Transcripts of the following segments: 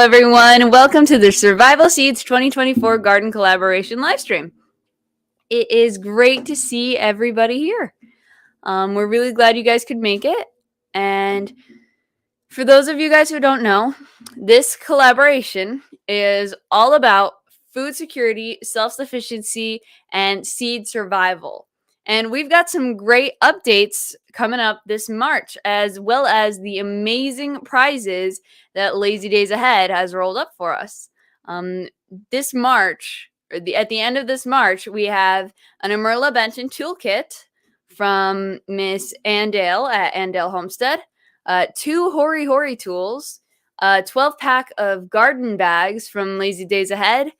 everyone. Welcome to the Survival Seeds 2024 Garden Collaboration Livestream. It is great to see everybody here. We're really glad you guys could make it. And for those of you guys who don't know, this collaboration is all about food security, self-sufficiency, and seed survival. And we've got some great updates coming up this March, as well as the amazing prizes that Lazy Days Ahead has rolled up for us. This March, at the end of this March, we have an Amerla Benton toolkit from Miss Andale at Andale Homestead, 2 Hori Hori tools, a 12-pack of garden bags from Lazy Days Ahead.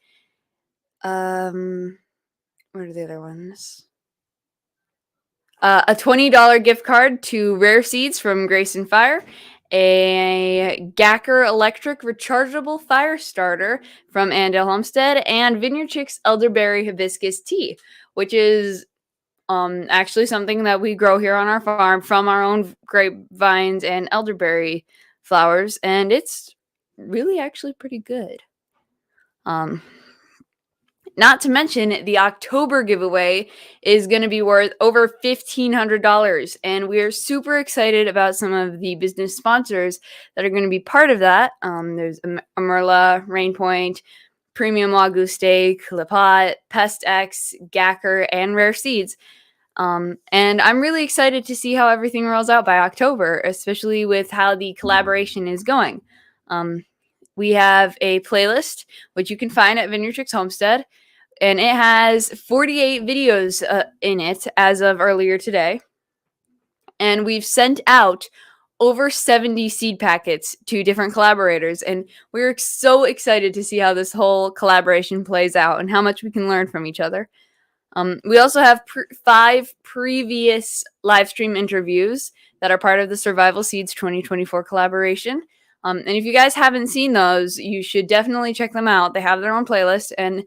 What are the other ones? A $20 gift card to Rare Seeds from Grace and Fire, a Gacker electric rechargeable fire starter from Andale Homestead, and Vineyard Chicks elderberry hibiscus tea, which is actually something that we grow here on our farm from our own grapevines and elderberry flowers, and it's really actually pretty good. Not to mention, the October giveaway is going to be worth over $1,500, and we are super excited about some of the business sponsors that are going to be part of that. There's Amerla, Rainpoint, Premium Wagyu Steak, Lepot, Pest X, Gacker, and Rare Seeds. And I'm really excited to see how everything rolls out by October, especially with how the collaboration is going. We have a playlist, which you can find at Vineyard Chicks Homestead, and it has 48 videos in it as of earlier today. And we've sent out over 70 seed packets to different collaborators, and we're so excited to see how this whole collaboration plays out and how much we can learn from each other. We also have 5 previous live stream interviews that are part of the Survival Seeds 2024 collaboration. And if you guys haven't seen those, you should definitely check them out. They have their own playlist, and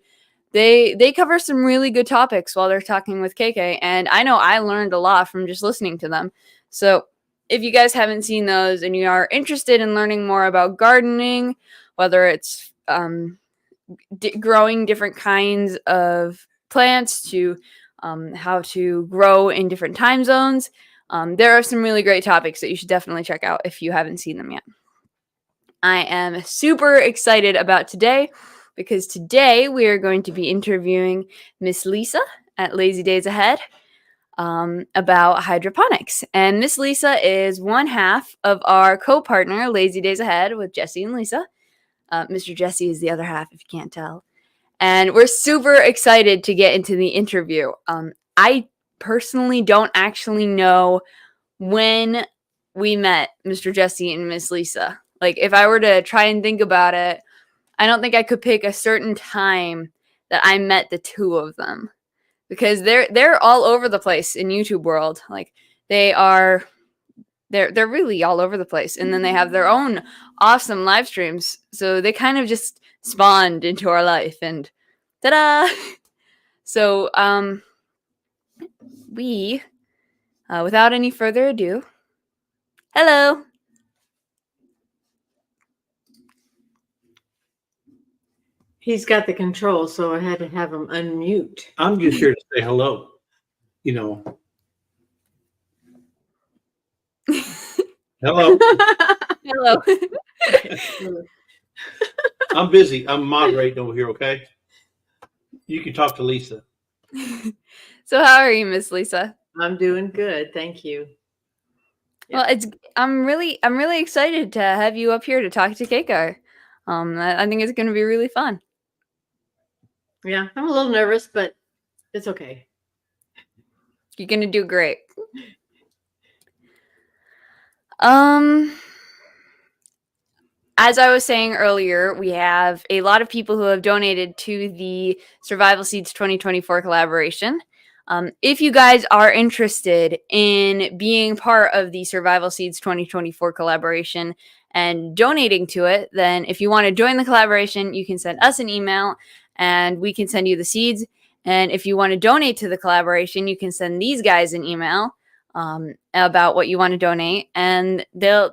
they cover some really good topics while they're talking with KayKay. And I know I learned a lot from just listening to them. So if you guys haven't seen those and you are interested in learning more about gardening, whether it's growing different kinds of plants to how to grow in different time zones, there are some really great topics that you should definitely check out if you haven't seen them yet. I am super excited about today because today we are going to be interviewing Miss Lisa at Lazy Days Ahead about hydroponics. And Miss Lisa is one half of our co-partner, Lazy Days Ahead, with Jesse and Lisa. Mr. Jesse is the other half, if you can't tell. And we're super excited to get into the interview. I personally don't actually know when we met Mr. Jesse and Miss Lisa. Like, if I were to try and think about it, I don't think I could pick a certain time that I met the two of them, because they're all over the place in YouTube world. Like, they're really all over the place, and then they have their own awesome live streams. So they kind of just spawned into our life, and ta-da! So we, without any further ado, hello. He's got the control, so I had to have him unmute. I'm just here to say hello. You know. Hello. Hello. I'm busy. I'm moderating over here, okay? You can talk to Lisa. So how are you, Miss Lisa? I'm doing good, thank you. Well, I'm really excited to have you up here to talk to KayKay. I think it's going to be really fun. Yeah, I'm a little nervous, but it's okay. You're going to do great. As I was saying earlier, we have a lot of people who have donated to the Survival Seeds 2024 collaboration. If you guys are interested in being part of the Survival Seeds 2024 collaboration and donating to it, then if you want to join the collaboration, you can send us an email and we can send you the seeds. And if you want to donate to the collaboration, you can send these guys an email about what you want to donate, and they'll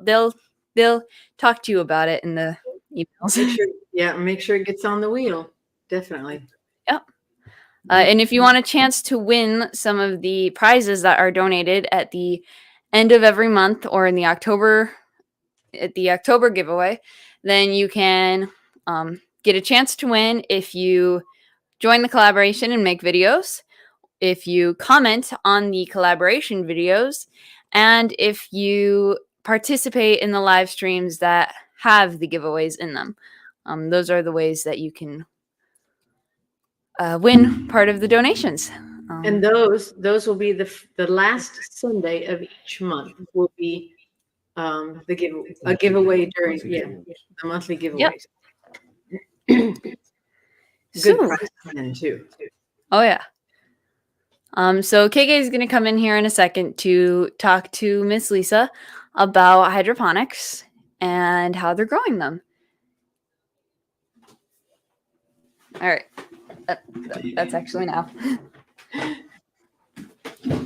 talk to you about it in the emails. Make sure it gets on the wheel. Definitely. Yep. And if you want a chance to win some of the prizes that are donated at the end of every month or in the October giveaway, then you can get a chance to win if you join the collaboration and make videos, if you comment on the collaboration videos, and if you participate in the live streams that have the giveaways in them. Those are the ways that you can win part of the donations. And those will be the last Sunday of each month will be a giveaway during the monthly giveaways. Yep. Good price then too. Oh yeah. So KayKay is going to come in here in a second to talk to Miss Lisa about hydroponics and how they're growing them. All right. That's actually now.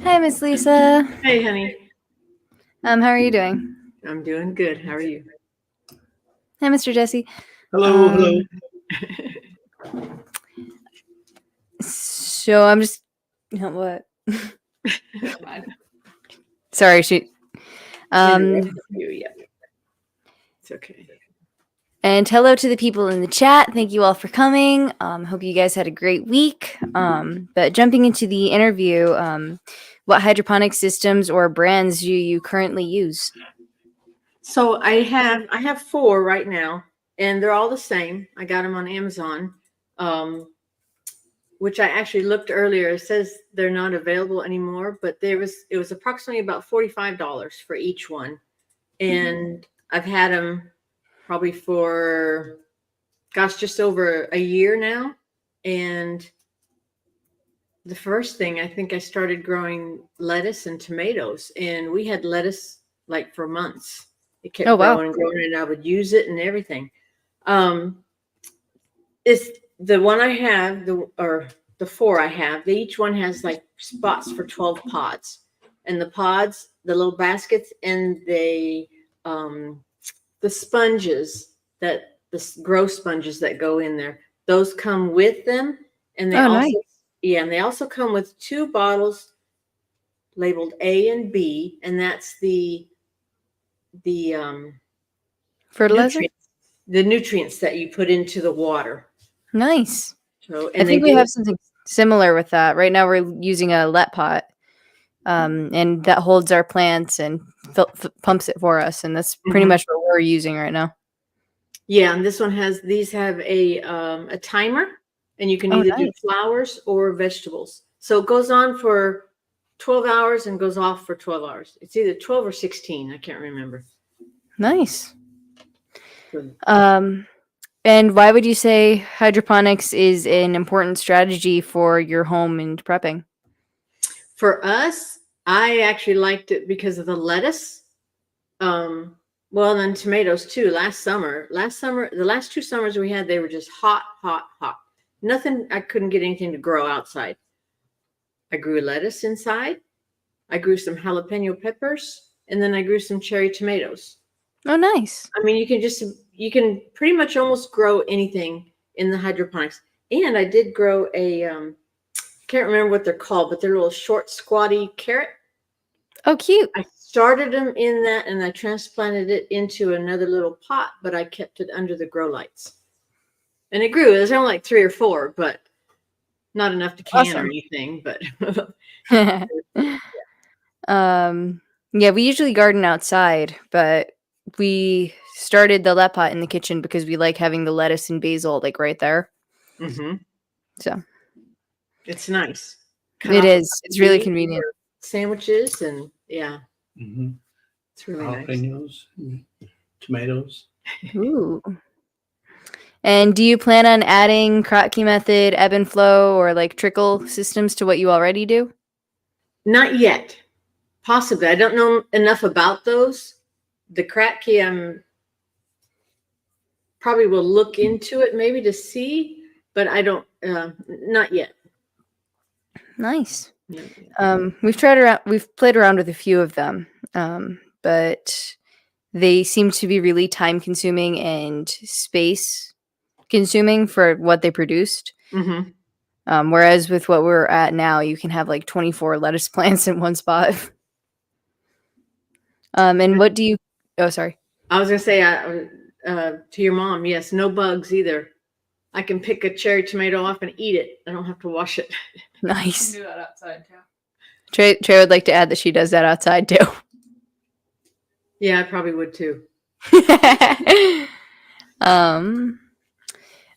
Hi, Miss Lisa. Hey, honey. How are you doing? I'm doing good. How are you? Hi, Mr. Jesse. Hello. So I'm just what? Sorry, she. It's okay. And hello to the people in the chat. Thank you all for coming. Hope you guys had a great week. But jumping into the interview, what hydroponic systems or brands do you currently use? So I have 4 right now, and they're all the same. I got them on Amazon, which I actually looked earlier. It says they're not available anymore, but it was approximately about $45 for each one, and I've had them probably for, just over a year now. And the first thing, I think I started growing lettuce and tomatoes, and we had lettuce like for months. It kept growing and growing, and I would use it and everything. It's the one I have, the 4 I have, each one has like spots for 12 pods, and the pods, the little baskets, and the sponges the grow sponges that go in there, those come with them. And they and they also come with 2 bottles labeled A and B, and that's the fertilizer, nutrients that you put into the water. Nice. So, I think we have something similar with that. Right now we're using a let pot, and that holds our plants and pumps it for us, and that's pretty much what we're using right now. Yeah, and this one these have a timer, and you can either do flowers or vegetables. So it goes on for 12 hours and goes off for 12 hours. It's either 12 or 16. I can't remember. Nice. And why would you say hydroponics is an important strategy for your home and prepping? For us, I actually liked it because of the lettuce. Well, and then tomatoes too. Last summer, the last 2 summers we had, they were just hot. Nothing, I couldn't get anything to grow outside. I grew lettuce inside. I grew some jalapeno peppers, and then I grew some cherry tomatoes. Oh, nice. I mean, you can pretty much almost grow anything in the hydroponics. And I did grow can't remember what they're called, but they're little short, squatty carrot. Oh, cute. I started them in that, and I transplanted it into another little pot, but I kept it under the grow lights. And it grew. There's only like 3 or 4, but not enough to can or anything. But yeah, we usually garden outside, but we started the let pot in the kitchen because we like having the lettuce and basil like right there. So it's nice. It is. It's really convenient. Sandwiches and it's really jalapenos, tomatoes. Ooh. And do you plan on adding Kratky method, ebb and flow, or like trickle systems to what you already do? Not yet. Possibly. I don't know enough about those. The Kratky, probably will look into it maybe to see, but I don't. Not yet. Nice. We've played around with a few of them, but they seem to be really time consuming and space consuming for what they produced. Mm-hmm. Whereas with what we're at now, you can have like 24 lettuce plants in one spot. And what do you? Oh, sorry. I was gonna say, to your mom, yes, no bugs either. I can pick a cherry tomato off and eat it. I don't have to wash it. Nice. Do that outside too. Trey would like to add that she does that outside too. Yeah, I probably would too.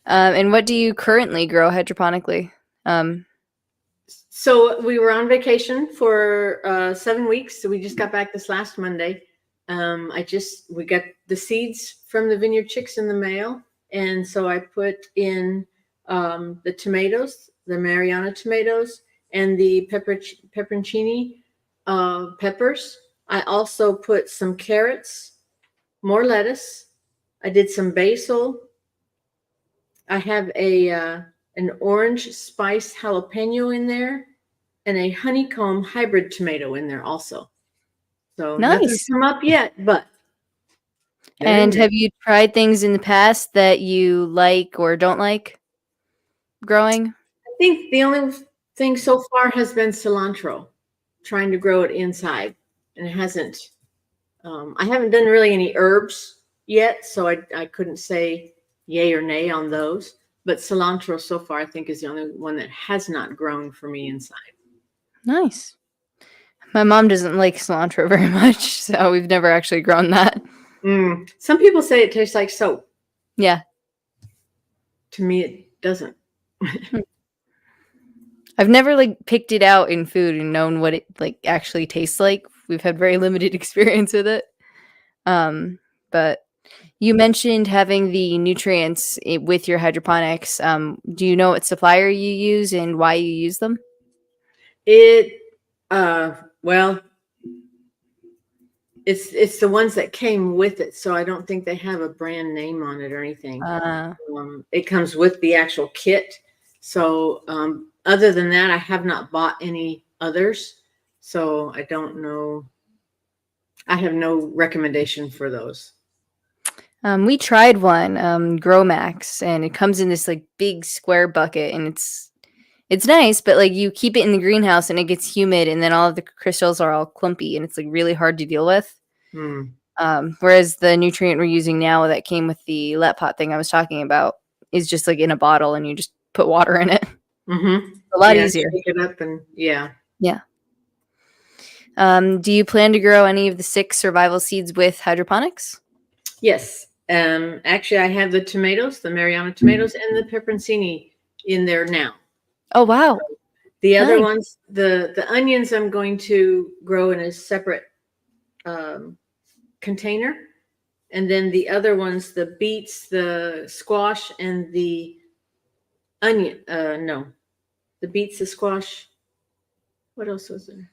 And what do you currently grow hydroponically? So we were on vacation for 7 weeks. So we just got back this last Monday. We got the seeds from the Vineyard Chicks in the mail. And so I put in the tomatoes, the Mariana tomatoes, and the pepperoncini peppers. I also put some carrots, more lettuce. I did some basil. I have an orange spice jalapeno in there and a honeycomb hybrid tomato in there also. So Nice. nothing's come up yet, but. And have you tried things in the past that you like or don't like growing? I think the only thing so far has been cilantro, trying to grow it inside. And it hasn't, I haven't done really any herbs yet, so I couldn't say yay or nay on those. But cilantro so far, I think, is the only one that has not grown for me inside. Nice. My mom doesn't like cilantro very much, so we've never actually grown that. Some people say it tastes like soap. Yeah. To me, it doesn't. I've never like picked it out in food and known what it like actually tastes like. We've had very limited experience with it. But you mentioned having the nutrients with your hydroponics. Do you know what supplier you use and why you use them? Well, it's the ones that came with it, so I don't think they have a brand name on it or anything. It comes with the actual kit. So other than that, I have not bought any others. So I don't know. I have no recommendation for those. We tried one, Grow Max, and it comes in this like big square bucket, and it's nice, but like you keep it in the greenhouse and it gets humid, and then all of the crystals are all clumpy, and it's like really hard to deal with. Whereas the nutrient we're using now that came with the Let Pot thing I was talking about is just like in a bottle, and you just put water in it. A lot easier. Pick it up and yeah. Do you plan to grow any of the 6 survival seeds with hydroponics? Yes. Actually, I have the tomatoes, the Mariana tomatoes, and the pepperoncini in there now. Oh, wow. The other ones, the onions, I'm going to grow in a separate container. And then the other ones, the beets, the squash, and the onion. The beets, the squash. What else was there?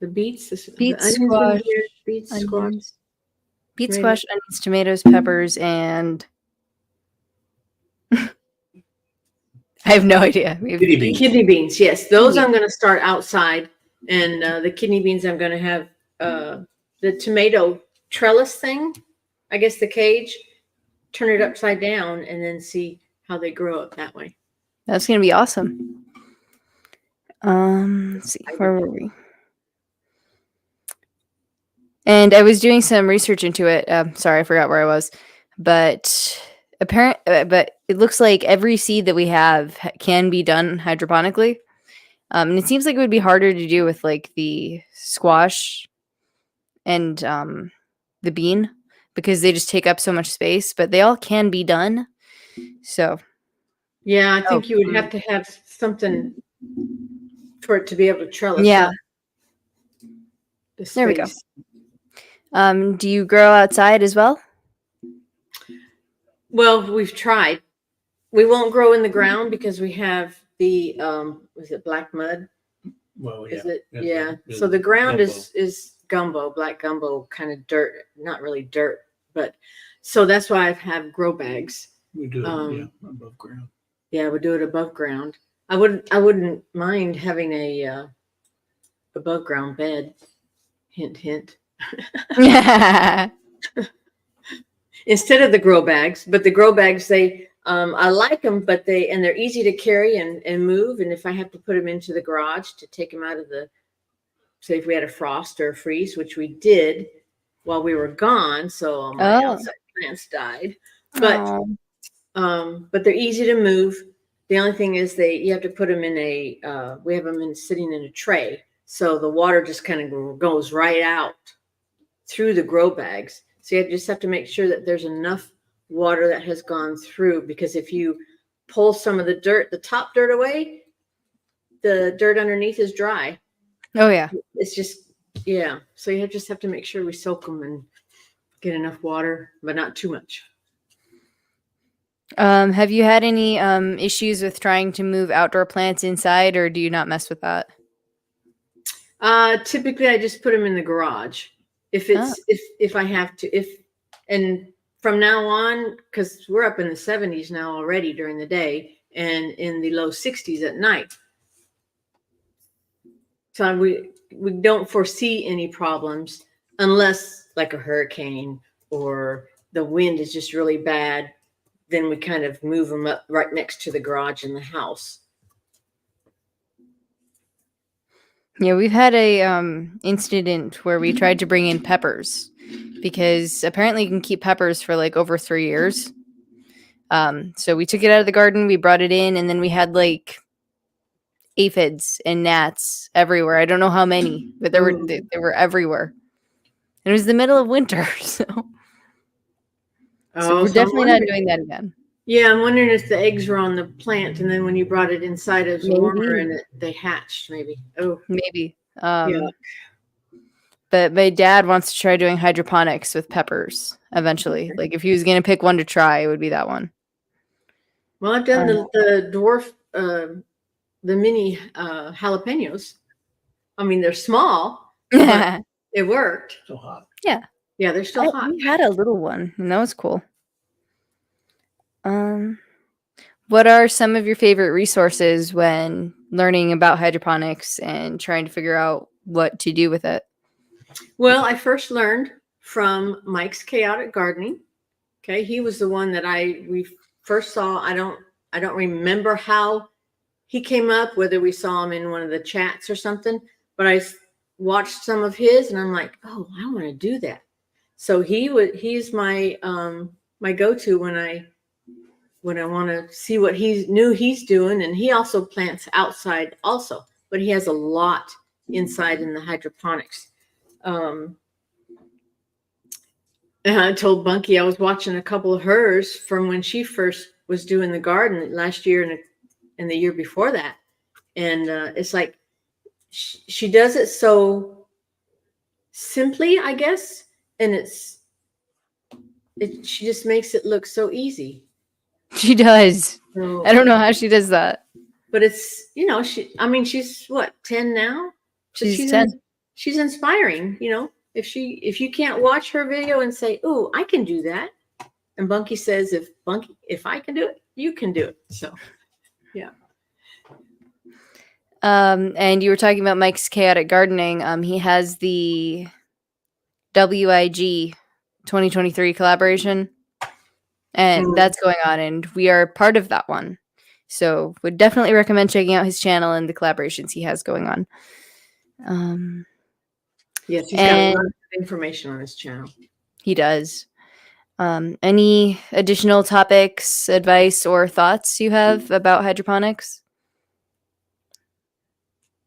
The beets, the onions, squash, beets, onions. squash. Beet, squash, onions, tomatoes, peppers, and I have no idea. Kidney beans. Kidney beans, yes. Those I'm going to start outside. And the kidney beans, I'm going to have the tomato trellis thing, I guess the cage, turn it upside down and then see how they grow up that way. That's going to be awesome. Let's see, where were we? And I was doing some research into it. Sorry, I forgot where I was. But it looks like every seed that we have can be done hydroponically. And it seems like it would be harder to do with like the squash and the bean because they just take up so much space, but they all can be done. So yeah, I think you would have to have something for it to be able to trellis. Yeah. There we go. Do you grow outside as well? Well, we've tried. We won't grow in the ground because we have the was it black mud? Well, yeah. Is it? It's Yeah. a- So the ground gumbo. is gumbo, black gumbo, kind of dirt, not really dirt, but so that's why I have grow bags. We do it, above ground. Yeah, we do it above ground. I wouldn't mind having a above ground bed. Hint, hint. instead of the grow bags. But the grow bags, I like them, but they're easy to carry and move. And if I have to put them into the garage to take them out of say if we had a frost or a freeze, which we did while we were gone, so all my outside plants died. But but they're easy to move. The only thing is you have to put them in we have them sitting in a tray, so the water just kind of goes right out through the grow bags. So you just have to make sure that there's enough water that has gone through, because if you pull some of the top dirt away, the dirt underneath is dry. Oh yeah. It's just, yeah. So you just have to make sure we soak them and get enough water, but not too much. Have you had any issues with trying to move outdoor plants inside, or do you not mess with that? Typically I just put them in the garage. If I have to, and from now on, because we're up in the 70s now already during the day and in the low 60s at night. So we don't foresee any problems unless like a hurricane or the wind is just really bad. Then we kind of move them up right next to the garage in the house. Yeah, we've had a incident where we tried to bring in peppers because apparently you can keep peppers for like over 3 years. So we took it out of the garden, we brought it in, and then we had like aphids and gnats everywhere. I don't know how many, but they were everywhere. And it was the middle of winter, so we're definitely not doing that again. Yeah, I'm wondering if the eggs were on the plant, and then when you brought it inside, it was warmer and they hatched. Maybe. Oh, maybe. Yeah. But my dad wants to try doing hydroponics with peppers eventually. Like if he was going to pick one to try, it would be that one. Well, I've done the dwarf, the mini jalapenos. I mean, they're small, but it worked. So hot. Yeah. Yeah, they're still hot. We had a little one, and that was cool. What are some of your favorite resources when learning about hydroponics and trying to figure out what to do with it? Well, I first learned from Mike's Chaotic Gardening. Okay, he was the one that we first saw. I don't remember how he came up, whether we saw him in one of the chats or something, but I watched some of his and I'm like, oh, I want to do that. So he's my my go-to when I want to see what he's doing. And he also plants outside also, but he has a lot inside in the hydroponics. And I told Bunky I was watching a couple of hers from when she first was doing the garden last year and the year before that. And it's like she does it so simply, I guess. And she just makes it look so easy. She does. So, I don't know how she does that. But it's, she's what, 10 now? She's 10. She's inspiring, if you can't watch her video and say, oh, I can do that. And Bunky says, if I can do it, you can do it. So, yeah. And you were talking about Mike's Chaotic Gardening. He has the WIG 2023 collaboration, and that's going on, and we are part of that one. So would definitely recommend checking out his channel and the collaborations he has going on. Yes, he's got a lot of information on his channel. He does. Any additional topics, advice, or thoughts you have about hydroponics?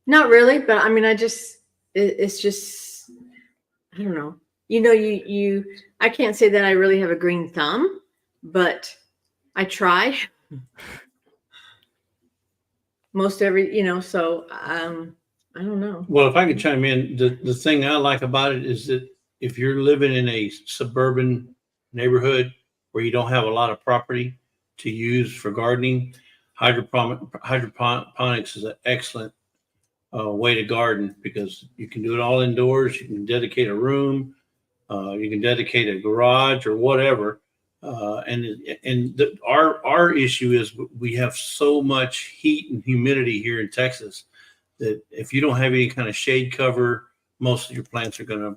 Not really, but I mean, it's just, I don't know. I can't say that I really have a green thumb, but I try most so I don't know. Well, if I could chime in, the thing I like about it is that if you're living in a suburban neighborhood where you don't have a lot of property to use for gardening, hydroponics is an excellent way to garden, because you can do it all indoors. You can dedicate a room, you can dedicate a garage or whatever. Our issue is we have so much heat and humidity here in Texas that if you don't have any kind of shade cover, most of your plants are going to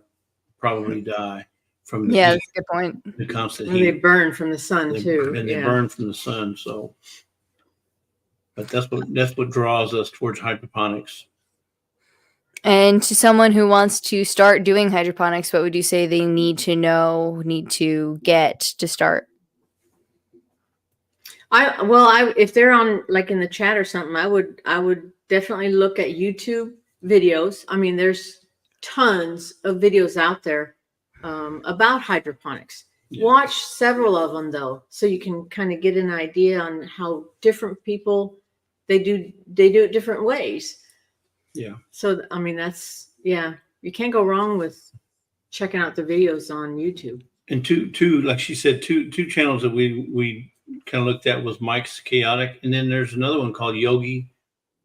probably die from the Yeah, heat, that's a good point. the constant Well, they heat. burn from the sun They- too. and they Yeah. burn from the sun. So, but that's what draws us towards hydroponics. And to someone who wants to start doing hydroponics, what would you say they need to know, need to get to start? If they're on like in the chat or something, I would definitely look at YouTube videos. I mean, there's tons of videos out there about hydroponics. Yeah. Watch several of them though, so you can kind of get an idea on how different people they do it different ways. Yeah. So I mean, you can't go wrong with checking out the videos on YouTube. And two, like she said, two channels that we kind of looked at was Mike's Chaotic, and then there's another one called Yogi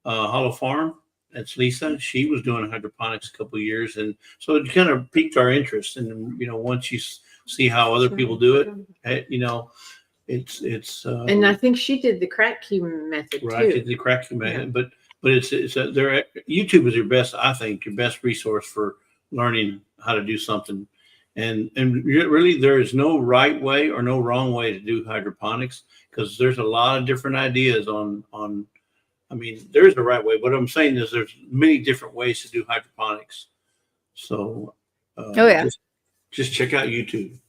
Hollow Farm. That's Lisa. She was doing hydroponics a couple of years, and so it kind of piqued our interest. And once you see how other people do it, it's. And I think she did the crack key method right, too. the cracking method, but YouTube is your best, I think, your best resource for learning how to do something. And really, there is no right way or no wrong way to do hydroponics, because there's a lot of different ideas on. I mean, there is a right way. What I'm saying is there's many different ways to do hydroponics. So, just check out YouTube.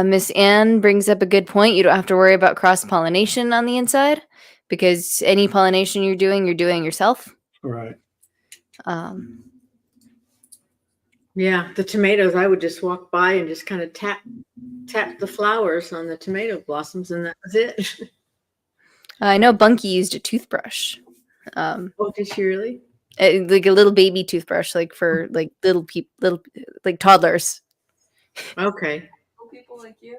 Miss Ann brings up a good point. You don't have to worry about cross-pollination on the inside, because any pollination you're doing yourself. Right. Yeah, the tomatoes, I would just walk by and just kind of tap the flowers on the tomato blossoms, and that was it. I know Bunky used a toothbrush. Oh, did she really? Like a little baby toothbrush, like for like little like toddlers. Okay. People like you.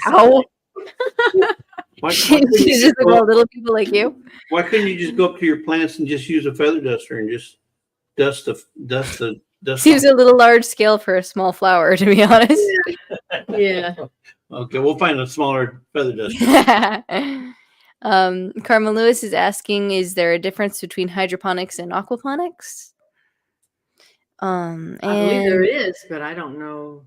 Ow. Why She's couldn't you just like, well, little people like you. why couldn't you just go up to your plants and just use a feather duster and just dust the Seems a little large scale for a small flower, to be honest. Yeah. Okay, we'll find a smaller feather duster. Carmen Lewis is asking, is there a difference between hydroponics and aquaponics? I believe there is, but I don't know.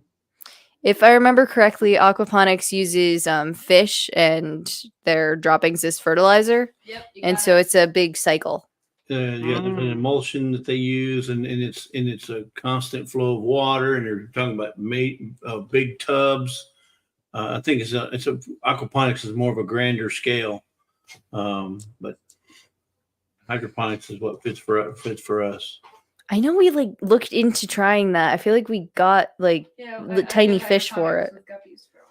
If I remember correctly, aquaponics uses fish and their droppings as fertilizer. Yep. And so it's a big cycle. There's an emulsion that they use, and it's a constant flow of water, and they're talking about big tubs. I think it's aquaponics is more of a grander scale, but hydroponics is what fits for us. I know we looked into trying that. I feel like we got tiny fish for it. With guppies for a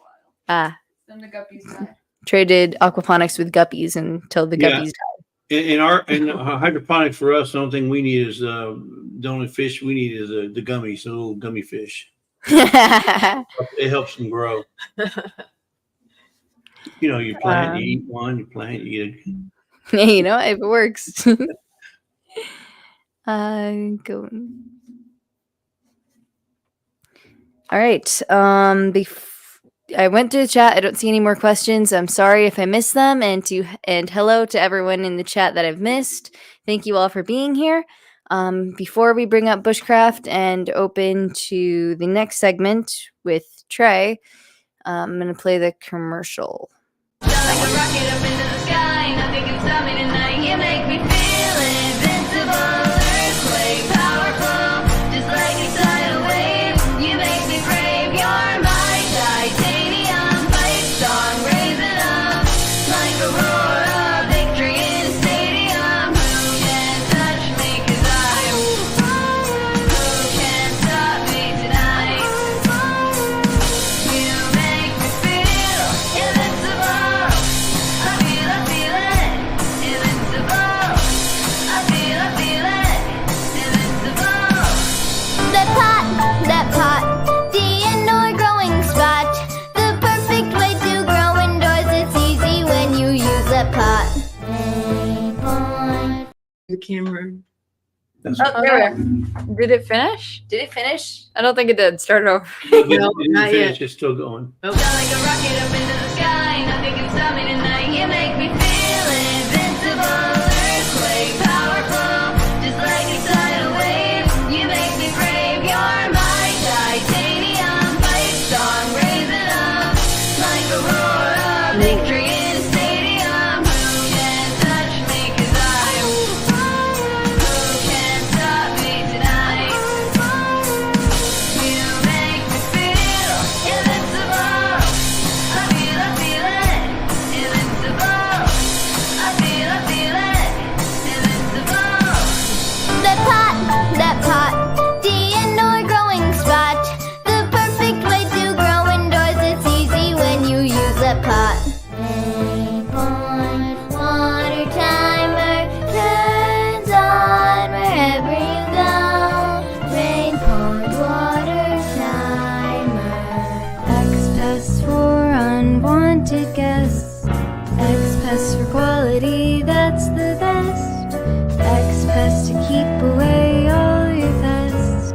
while. Then the guppies died. Traded aquaponics with guppies until the guppies died. In hydroponics for us, the only thing we need is the only fish we need is the gummies, the little gummy fish. It helps them grow. You plant, you eat one, you plant, you eat it. Yeah, if it works. Go. All right. I went to the chat. I don't see any more questions. I'm sorry if I missed them. And hello to everyone in the chat that I've missed. Thank you all for being here. Before we bring up bushcraft and open to the next segment with Trey, I'm going to play the commercial. Like a rocket up into the sky, nothing can stop me tonight. You make me feel invincible, earthquake, powerful, just like a tidal wave. You make me brave, you're my titanium fight song, raising up like a roar of victory in a stadium. Who can touch me? 'Cause who can stop me tonight? You make me feel invincible. I feel it, invincible. I feel it, invincible. That pot, the indoor growing spot. The perfect way to grow indoors. It's easy when you use a pot. The camera. Oh, there we are. Did it finish? Did it finish? I don't think it did. Start over. No, not yet. It's still going. Fly like a rocket up into the sky, nothing can stop me tonight. You make me feel invincible, earthquake, powerful, just like a tidal wave. victory in a stadium. Who can touch me? 'Cause who can stop me tonight? You make me feel invincible. I feel it, invincible. I feel it, invincible. That pot, the indoor growing spot. The perfect way to grow indoors. It's easy when you use a pot. Rainpond water timer turns on wherever you go. Rainpond water timer. X pests for unwanted guests. X pests for quality, that's the best. X pests to keep away all your pests.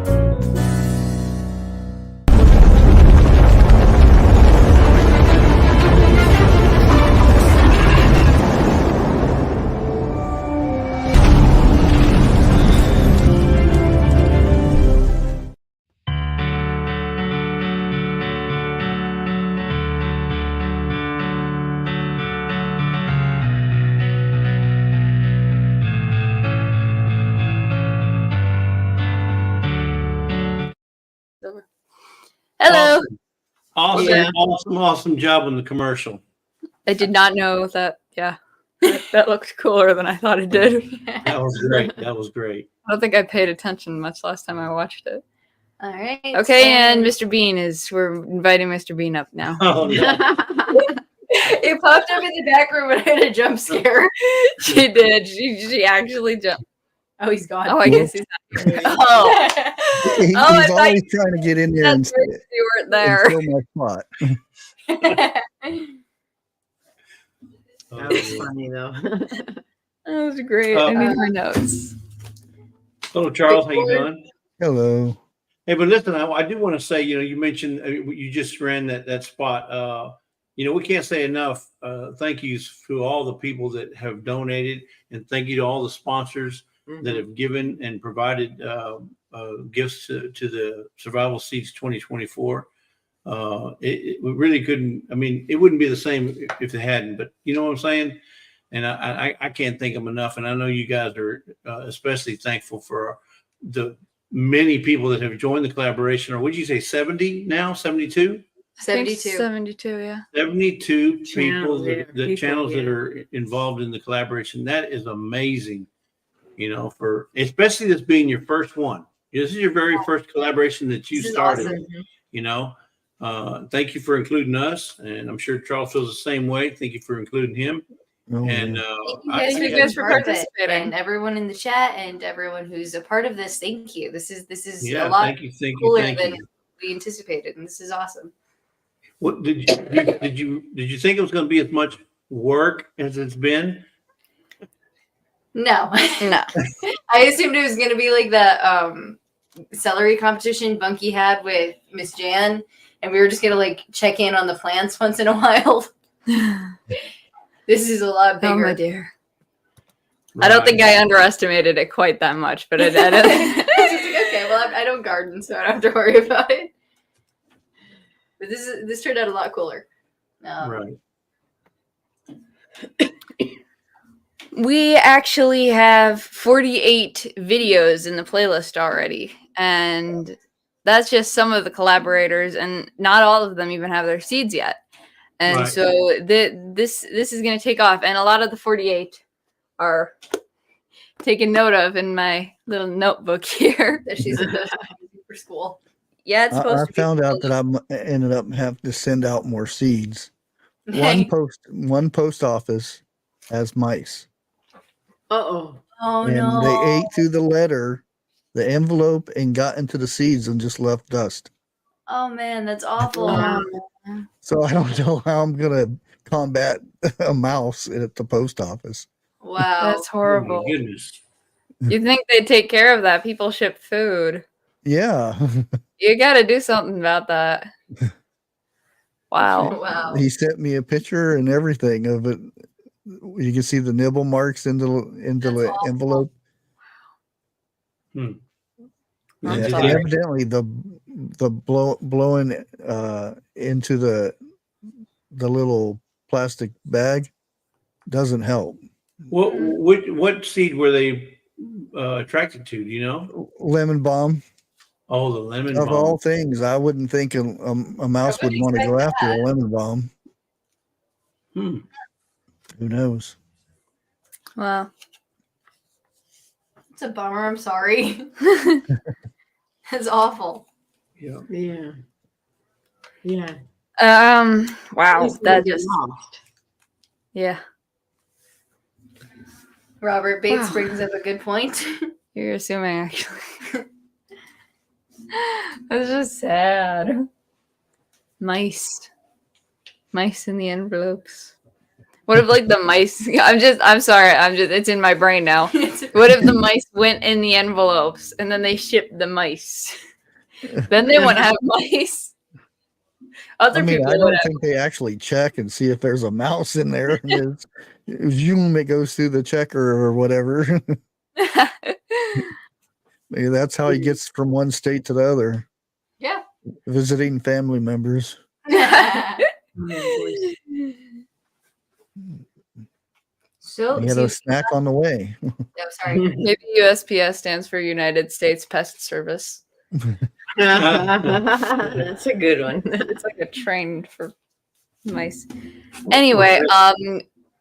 Hello. Awesome, Yeah. awesome job on the commercial. I did not know that. Yeah, that looked cooler than I thought it did. That was great. That was great. I don't think I paid attention much last time I watched it. All right. Okay, and Mr. Bean we're inviting Mr. Bean up now. Oh, no. It popped up in the back room and I had a jump scare. She did. She actually jumped. Oh, he's gone. Oh, I guess he's not here. Oh, He's Oh, I thought always trying to get in there and, that's right. You weren't there. and steal my spot. That was funny though. That was great. I need more notes. Hello, Charles. How you doing? Hello. Hey, but listen, I do want to say, you mentioned you just ran that spot. We can't say enough thank yous to all the people that have donated, and thank you to all the sponsors that have given and provided gifts to the Survival Seeds 2024. We really couldn't. I mean, it wouldn't be the same if they hadn't. But you know what I'm saying? And I can't thank them enough. And I know you guys are especially thankful for the many people that have joined the collaboration. Or would you say 70 now? 72? 72. 72, yeah. 72 people, Channels, yeah, the people, channels that yeah. are involved in the collaboration. That is amazing, for especially this being your first one. This is your very first collaboration that you This is started, awesome. Thank you for including us. And I'm sure Charles feels the same way. Thank you for including him. Oh, And yeah. Thank you guys for part of it. participating. And everyone in the chat and everyone who's a part of this, thank you. This is yeah, a lot thank you. cooler than we anticipated, and this is awesome. What did you think it was going to be as much work as it's been? No. No. I assumed it was going to be like the celery competition Bunky had with Miss Jan, and we were just going to like check in on the plants once in a while. This is a lot Oh, bigger. my dear. I don't think I underestimated it quite that much, but I did. Okay, well, I don't garden, so I don't have to worry about it. But this turned out a lot cooler. Right. We actually have 48 videos in the playlist already, and that's just some of the collaborators, and not all of them even have their seeds yet. And Right. so this is going to take off, and a lot of the 48 are taken note of in my little notebook here. That she's supposed to be for school. Yeah, it's supposed I to be. found out that I ended up having to send out more seeds. One post office has mice, Uh-oh. Oh and no! they ate through the letter, the envelope, and got into the seeds and just left dust. Oh man, that's awful. Wow. So I don't know how I'm gonna combat a mouse at the post office. Wow. That's Oh, horrible. my goodness. You'd think they'd take care of that. People ship food. Yeah, You got to do something about that. Wow. Wow. he sent me a picture and everything of it. You can see the nibble marks into That's the awful. envelope. Hmm. Yeah, I'm and sorry. evidently the blowing into the little plastic bag doesn't help. What seed were they attracted to? Do you know? Lemon balm. Oh, the lemon Of all balm. things, I wouldn't think a mouse would wouldn't want to go expect after a lemon balm. Hmm. Who knows? Wow. It's a bummer. I'm sorry. It's awful. Yeah. Yeah. Yeah. Wow. Things That get just, lost. yeah. Robert Bates Wow. brings up a good point. You're assuming, actually. That's just sad. Mice in the envelopes. What if like the mice? I'm sorry. It's in my brain now. What if the mice went in the envelopes and then they shipped the mice? Then they wouldn't have mice. Other I mean, people I would don't think they actually check and see if there's a mouse in there. And it goes through the checker or whatever. have. Maybe that's how he gets from one state to the other, Yeah. visiting family members. So, He had a snack on the way. oh, sorry. Maybe USPS stands for United States Pest Service. That's a good one. It's like a train for mice. Anyway,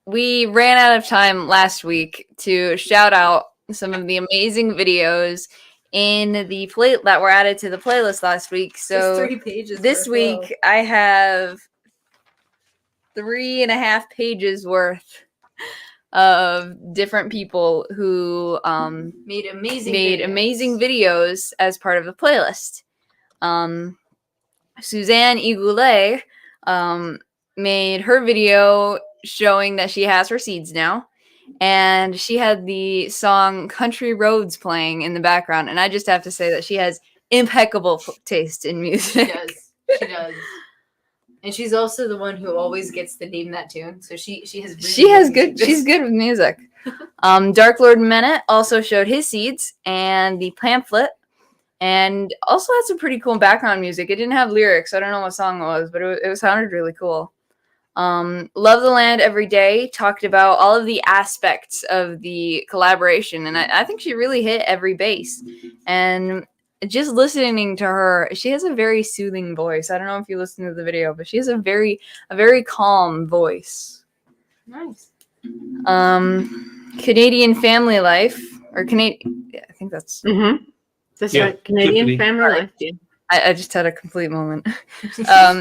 we ran out of time last week to shout out some of the amazing videos in the play that were added to the playlist last week. So Just 3 pages. this week I have 3.5 pages worth of different people who made made amazing videos as part of the playlist. Suzanne Igoulet made her video showing that she has her seeds now, and she had the song Country Roads playing in the background, and I just have to say that she has impeccable taste in music. She does. She does. And she's also the one who always gets to name that tune. So she has really She's good with music. Dark Lord Menet also showed his seeds and the pamphlet, and also had some pretty cool background music. It didn't have lyrics. I don't know what song it was, but it sounded really cool. Love the Land Every Day talked about all of the aspects of the collaboration, and I think she really hit every base. And just listening to her, she has a very soothing voice. I don't know if you listen to the video, but she has a very calm voice. Nice. Canadian Family Life, or Canadian, yeah, I think that's. Mm-hmm. That's Yeah, right. Canadian Tiffany. Family Life. Yeah. I just had a complete moment.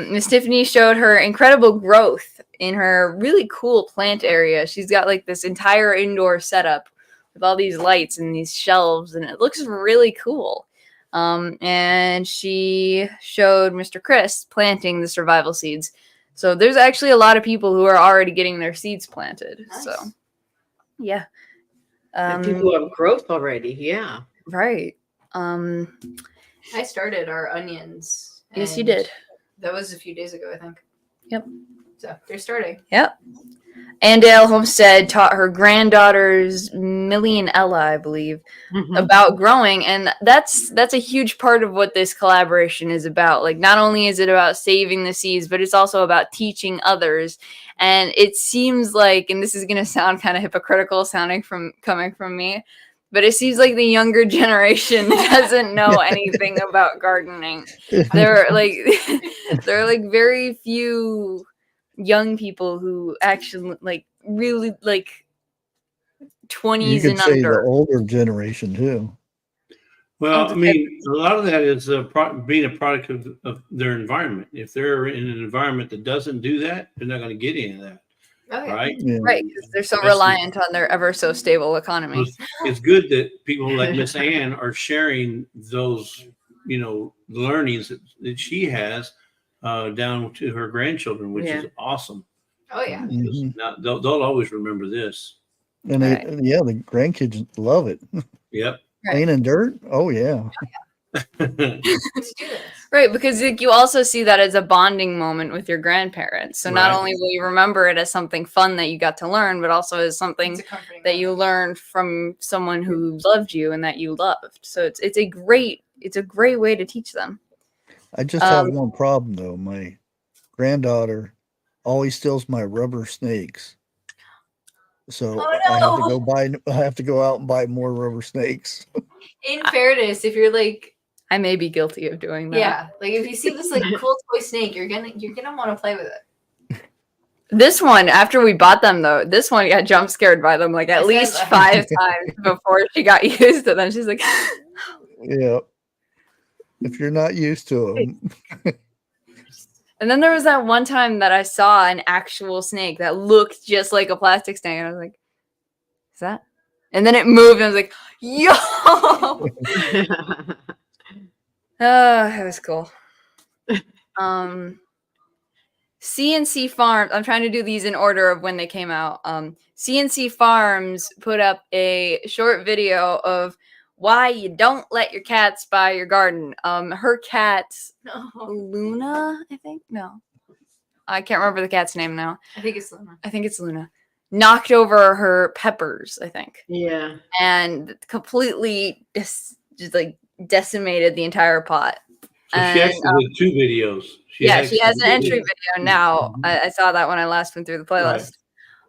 Miss Tiffany showed her incredible growth in her really cool plant area. She's got like this entire indoor setup with all these lights and these shelves, and it looks really cool. And she showed Mr. Chris planting the survival seeds. So there's actually a lot of people who are already getting their seeds planted. Nice. So, yeah. And people have growth already. Yeah. Right. I started our onions. Yes, you and did. That was a few days ago, I think. Yep. So they're starting. Yep. Andale Homestead taught her granddaughters, Millie and Ella, I believe, Mhm. about growing, and that's a huge part of what this collaboration is about. Like, not only is it about saving the seeds, but it's also about teaching others. And it seems like, and this is going to sound kind of hypocritical coming from me, but it seems like the younger generation doesn't know anything about gardening. There are like very few young people who actually like really like You 20s could and say under. the older generation too. Well, I mean, a lot of that is being a product of their environment. If they're in an environment that doesn't do that, they're not going to get any of that, Oh, yeah. right? Yeah. Right, because they're so That's- reliant on their ever so stable economy. It's good that people like Miss Ann are sharing those, learnings that she has down to her grandchildren, which is awesome. Oh, yeah. Mhm. Now, they'll always remember this. And Right. the grandkids love it. Yep. Right. Playing in dirt? Oh yeah. Let's do this. Right, because like, you also see that as a bonding moment with your grandparents. So not Right. only will you remember it as something fun that you got to learn, but also as something It's a comforting that you learned from someone who loved you and that you loved. So it's a great way to teach them. I just have one problem though. My granddaughter always steals my rubber snakes. So Oh, I have to go out and buy more rubber snakes. In fairness, if you're like, I may be guilty of doing that. yeah, like if you see this like cool toy snake, you're gonna want to play with it. This one, after we bought them though, this one got jump scared by them like at least 5 times before she got used to them. She's like, Yeah. If you're not used to them. and then there was that one time that I saw an actual snake that looked just like a plastic snake, and I was like, "Is that?" And then it moved, and I was like, "Yo!" It was cool. CNC Farms. I'm trying to do these in order of when they came out. CNC Farms put up a short video of why you don't let your cats buy your garden. Her cat, Luna, I think. No, I can't remember the cat's name now. I think it's Luna. I think it's Luna. Knocked over her peppers, I think, Yeah. and completely just like decimated the entire pot. So she actually did 2 videos. She has an entry video now. I saw that when I last went through the playlist.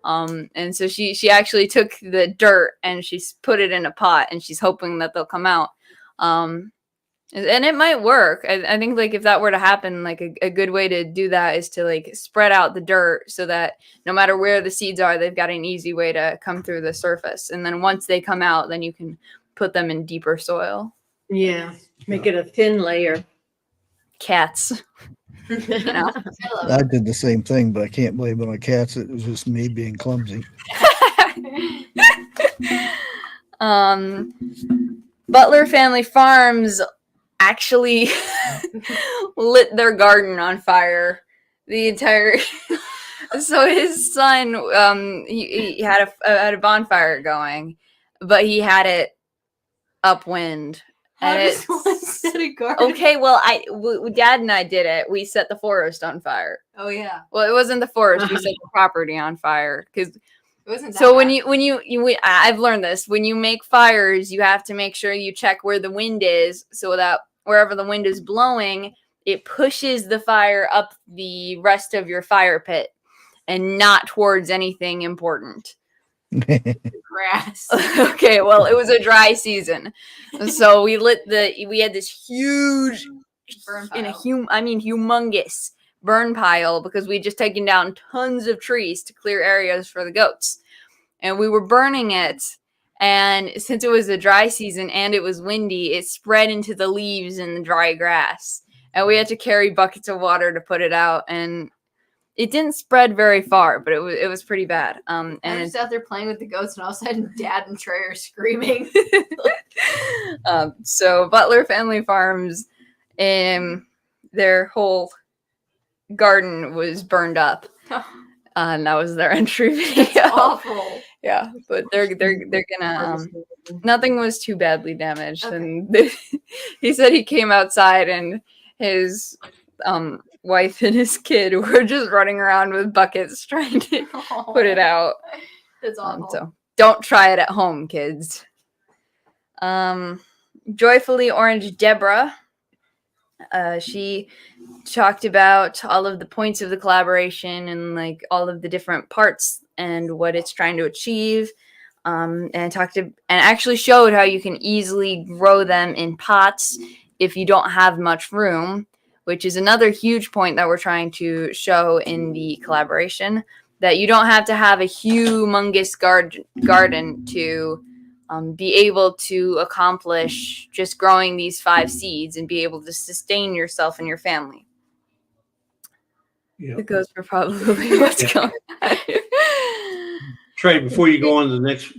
And so she actually took the dirt and she's put it in a pot and she's hoping that they'll come out. And it might work. I think like if that were to happen, like a good way to do that is to like spread out the dirt so that no matter where the seeds are, they've got an easy way to come through the surface. And then once they come out, then you can put them in deeper soil. Yeah. Make it a thin layer. Cats. You know? I did the same thing, but I can't blame it on cats. It was just me being clumsy. Butler Family Farms actually lit their garden on fire. The entire so his son he had a bonfire going, but he had it upwind. How does one set a garden? Okay, well, Dad and I did it. We set the forest on fire. Oh yeah. Well, it wasn't the forest. We set the property on fire because. It wasn't that So bad. I've learned this. When you make fires, you have to make sure you check where the wind is, so that wherever the wind is blowing, it pushes the fire up the rest of your fire pit, and not towards anything important. grass. Okay, well, it was a dry season, so we had this huge, Burn pile. humongous burn pile because we'd just taken down tons of trees to clear areas for the goats, and we were burning it. And since it was a dry season and it was windy, it spread into the leaves and the dry grass, and we had to carry buckets of water to put it out. And it didn't spread very far, but it was pretty bad. And I'm just out there playing with the goats, and all of a sudden, Dad and Trey are screaming. So Butler Family Farms, their whole garden was burned up, and that was their entry video. That's awful. Yeah, but they're gonna. Nothing was too badly damaged, Okay. and he said he came outside and his wife and his kid were just running around with buckets trying to put it out. That's awful. So don't try it at home, kids. Joyfully Orange Deborah. She talked about all of the points of the collaboration and like all of the different parts and what it's trying to achieve. And actually showed how you can easily grow them in pots if you don't have much room, which is another huge point that we're trying to show in the collaboration, that you don't have to have a humongous garden to be able to accomplish just growing these 5 seeds and be able to sustain yourself and your family. Yeah. The goats were probably what's going on. Trey, before you go to the next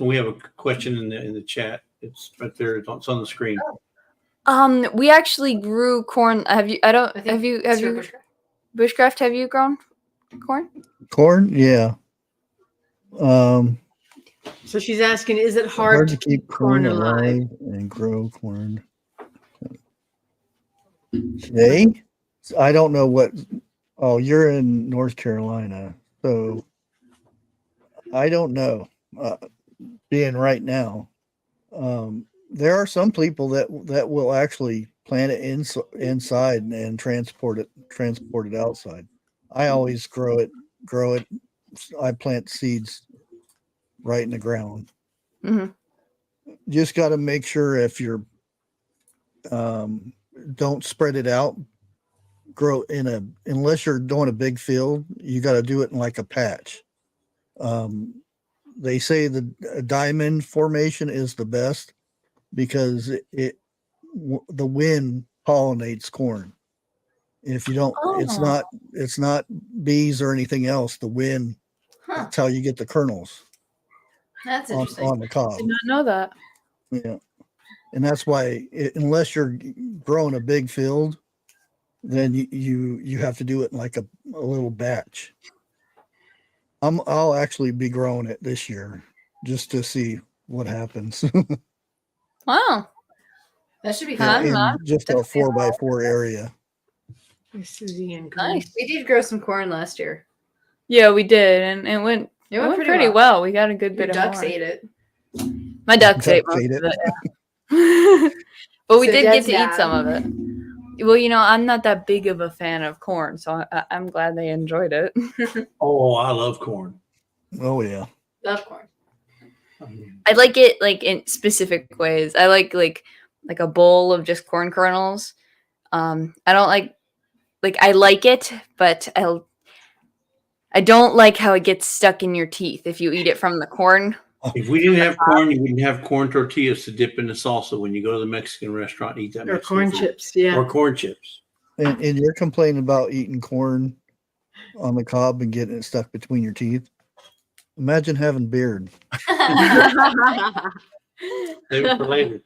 one, we have a question in the chat. It's right there. It's on the screen. We actually grew corn. Have you Bushcraft, have you grown corn? Corn, yeah. So she's asking, is it Hard hard to keep corn alive and grow corn. Today, I don't know what. Oh, you're in North Carolina, so I don't know. Being right now, there are some people that will actually plant it inside and transport it outside. I always grow it. I plant seeds right in the ground. Mhm. Just got to make sure if you're don't spread it out. Grow unless you're doing a big field, you got to do it in like a patch. They say the diamond formation is the best because the wind pollinates corn. If you don't, it's not bees or anything else. The wind, Huh. that's how you get the kernels That's on interesting. the cob. Did not know that. Yeah, and that's why unless you're growing a big field, then you have to do it in like a little batch. I'll actually be growing it this year just to see what happens. Wow. That should be Huh? fun. in just a 4x4 area. Susie and Nice. We did grow some corn last year. Yeah, we did, and it went pretty well. We got a good Your bit of ducks corn. ate it. My ducks ate Ducks most ate of it. it. Yeah. But we So did get Dad's to eat dad. some of it. Well, I'm not that big of a fan of corn, so I'm glad they enjoyed it. Oh, I love corn. Oh yeah. Love corn. I like it like in specific ways. I like a bowl of just corn kernels. I don't like I like it, but I don't like how it gets stuck in your teeth if you eat it from the corn. If we didn't have corn, you wouldn't have corn tortillas to dip in the salsa when you go to the Mexican restaurant and eat that or Mexican corn food. chips. Yeah. Or corn chips. And you're complaining about eating corn on the cob and getting it stuck between your teeth. Imagine having beard. Save it for later.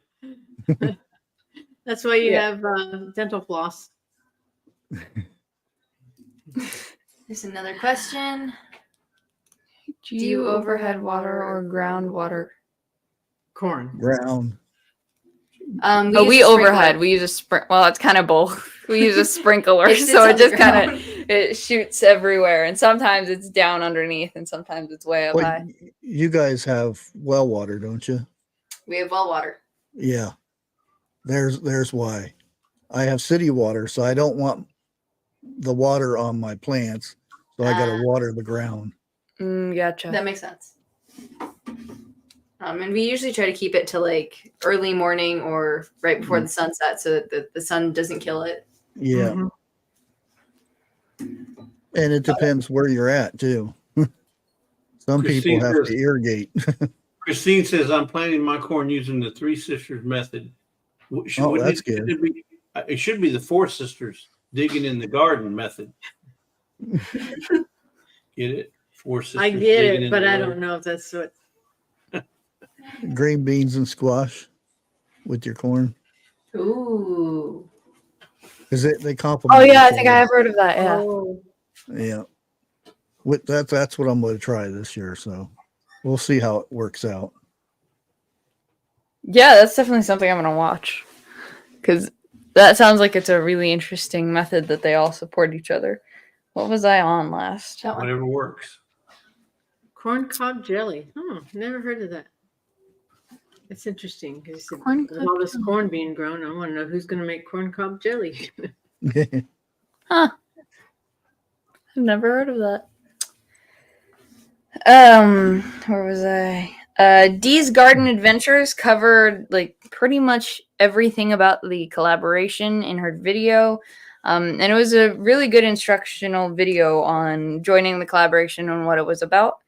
That's why you Yeah. have dental floss. There's another question. Do you overhead water or groundwater? Corn. Ground. We use a overhead. sprinkler. We use a well, it's kind of both. We use a sprinkler, It sits so on it the just kind ground. of it shoots everywhere, and sometimes it's down underneath, and sometimes it's way up Well, high. you guys have well water, don't you? We have well water. Yeah. There's why. I have city water, so I don't want the water on my plants. So I got to water the ground. Gotcha. That makes sense. And we usually try to keep it to like early morning or right before the sunset so that the sun doesn't kill it. Yeah. Mhm. And it depends where you're at too. Some people Christine have says- to irrigate. Christine says, I'm planting my corn using the Three Sisters method. Wouldn't that's good. It should be the Four Sisters digging in the garden method. Get it? Four Sisters. I get digging it, in but the I garden. don't know if that's what. Green beans and squash with your corn. Ooh. Because they complement. Oh yeah, I each think I other. have heard of that. Yeah. Oh, Yeah. With that's what I'm going to try this year. So we'll see how it works out. Yeah, that's definitely something I'm gonna watch, because that sounds like it's a really interesting method that they all support each other. What was I on last? That one. Whatever works. corn cob jelly. Never heard of that. That's interesting. 'Cause Corn with all this cob corn being grown, I want to know who's going to make corn cob jelly. Huh. I've never heard of that. Where was I? Dayz Garden Adventures covered like pretty much everything about the collaboration in her video. And it was a really good instructional video on joining the collaboration and what it was about.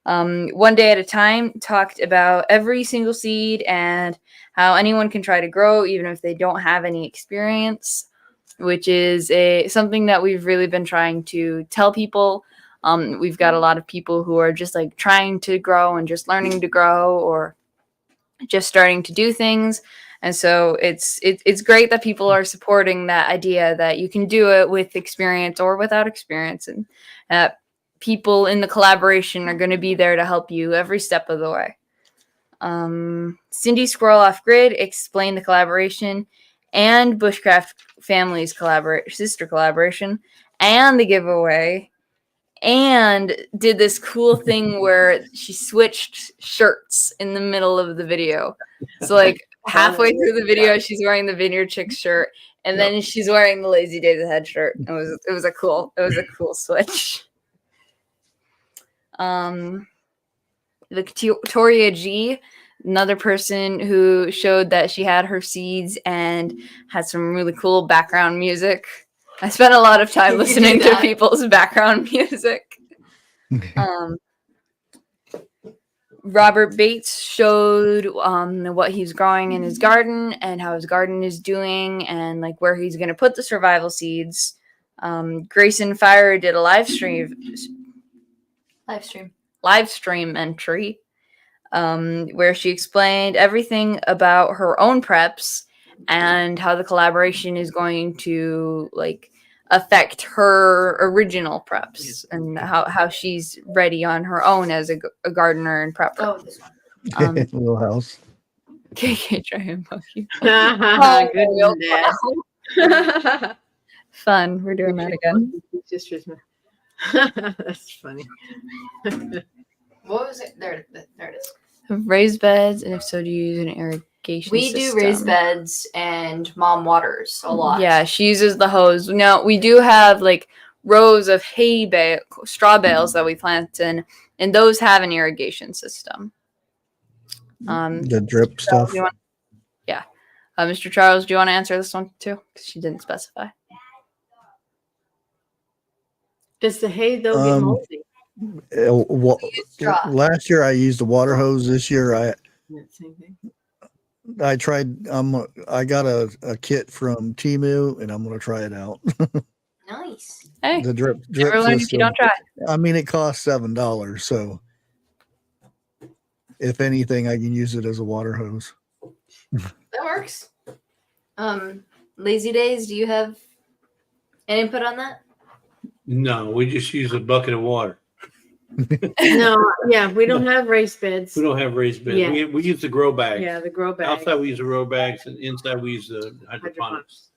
One Day at a Time talked about every single seed and how anyone can try to grow even if they don't have any experience, which is something that we've really been trying to tell people. We've got a lot of people who are just like trying to grow and just learning to grow or just starting to do things. And so it's great that people are supporting that idea that you can do it with experience or without experience, and people in the collaboration are going to be there to help you every step of the way. Cindy Squirrel Off Grid explained the collaboration and Bushcraft Family's sister collaboration and the giveaway, and did this cool thing where she switched shirts in the middle of the video. So like halfway through the video, she's wearing the Vineyard Chicks shirt, And then she's wearing the Lazy Days head shirt. It was a cool switch. Victoria G, another person who showed that she had her seeds and had some really cool background music. I spent a lot of time listening to people's background music. Robert Bates showed what he's growing in his garden and how his garden is doing and like where he's going to put the survival seeds. Grayson Fire did a live stream entry where she explained everything about her own preps and how the collaboration is going to like affect her original preps and how she's ready on her own as a gardener and prepper. Oh, this one. Little house. KayKay, try and poke you. Good one, Dad. Fun. We're doing that again. That's funny. What was it? There it is. Raised beds, and if so, do you use an irrigation We do system? raised beds, and Mom waters a lot. Yeah, she uses the hose. Now, we do have like rows of straw bales that we plant in, and those have an irrigation system. The drip stuff. Mr. Charles, do you want to answer this one too? Because she didn't specify. Does the hay though get moldy? straw. Last year I used a water hose. This year Same thing. I tried. I got a kit from Temu, and I'm gonna try it out. Nice. Hey, The drip never learn if you system. don't try. I mean, it costs $7, so if anything, I can use it as a water hose. That works. Lazy Days, do you have an input on that? No, we just use a bucket of water. No, yeah, we don't have raised beds. We don't have raised beds. Yeah. We use the grow bags. Yeah, the grow bag. Outside we use the grow bags, and inside we use the hydroponics.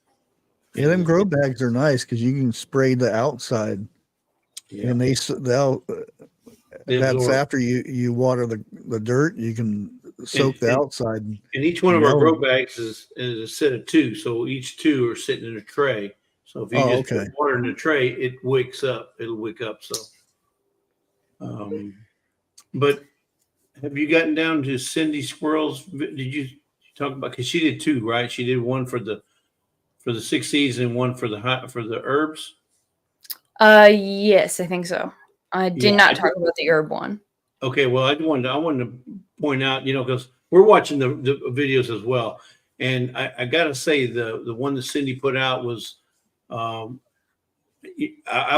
Yeah, them grow bags are nice because you can spray the outside, Yeah. and they'll. They That's absorb. after you water the dirt. You can soak the And- outside. And each one of our No. grow bags is a set of two. So each two are sitting in a tray. So if you Oh, just okay. put water in the tray, it wicks up. It'll wick up. So, but have you gotten down to Cindy Squirrel's? Did you talk about? Because she did two, right? She did one for the 6 seeds and one for the herbs. Yes, I think so. I did Yeah, not I talk about the herb one. Okay, well, I wanted to point out, because we're watching the videos as well, and I gotta say the one that Cindy put out was, I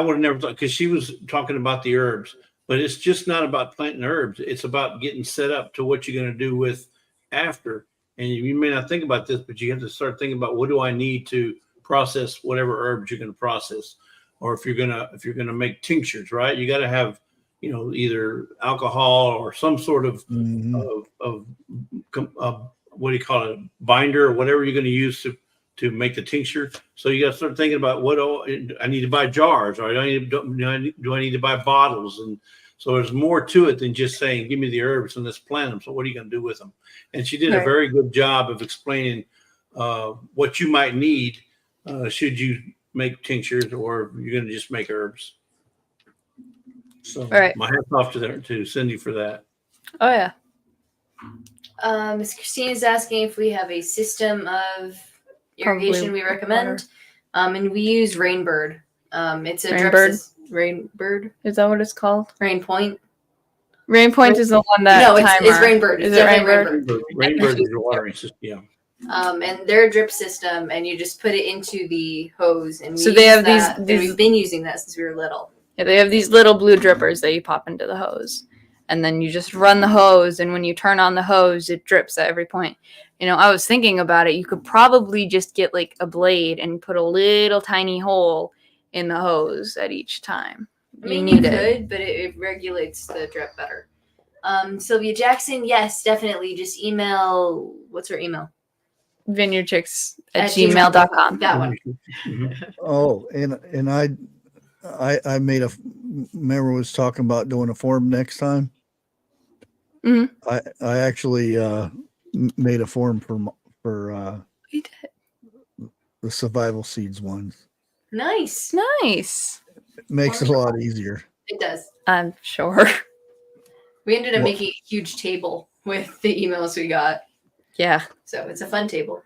would have never thought, because she was talking about the herbs, but it's just not about planting herbs. It's about getting set up to what you're going to do with after. And you may not think about this, but you have to start thinking about, what do I need to process whatever herbs you're going to process, or if you're gonna make tinctures, right? You got to have, either alcohol or some sort of Mhm. what do you call it, binder, or whatever you're going to use to make the tincture. So you got to start thinking about, I need to buy jars, or do I need to buy bottles? And so there's more to it than just saying, give me the herbs and let's plant them. So what are you going to do with them? And she did a Right. very good job of explaining what you might need should you make tinctures, or you're going to just make herbs. So Right. my hat's off to Cindy for that. Oh yeah. Miss Christine is asking if we have a system of irrigation Probably we recommend. And we use Rainbird. It's a Rainbird? Rainbird? Is that what it's called? Rain Point? Rainpoint is the one that No, it's timer. Rainbird. Is It's it definitely Rainbird? Rainbird is your watering system. Yeah. And they're a drip system, and you just put it into the hose. And we So they use have that, and these- we've been using that since we were little. Yeah, they have these little blue drippers that you pop into the hose. And then you just run the hose, and when you turn on the hose, it drips at every point. I was thinking about it. You could probably just get like a blade and put a little tiny hole in the hose at each time. I mean, you need you it. could, but it regulates the drip better. Sylvia Jackson, yes, definitely. Just email. What's her email? vineyardchicks@gmail.com. That one. Mhm. Oh, and I made remember was talking about doing a form next time. Mhm. I actually made a form for We did. the survival seeds ones. Nice. Nice. It makes it a lot easier. It does. I'm sure. We ended up Well- making a huge table with the emails we got. Yeah. So it's a fun table.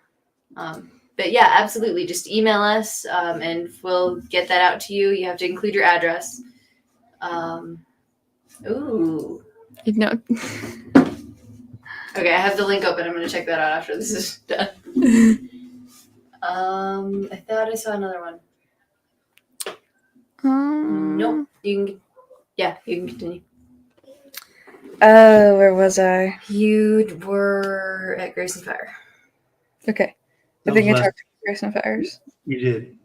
But yeah, absolutely. Just email us and we'll get that out to you. You have to include your address. Ooh. You know. Okay, I have the link open. I'm going to check that out after this is done. I thought I saw another one. Nope. You can continue. Oh, where was I? You were at Grace and Fire. Okay. I That think I was talked to Grace and Fires. You did.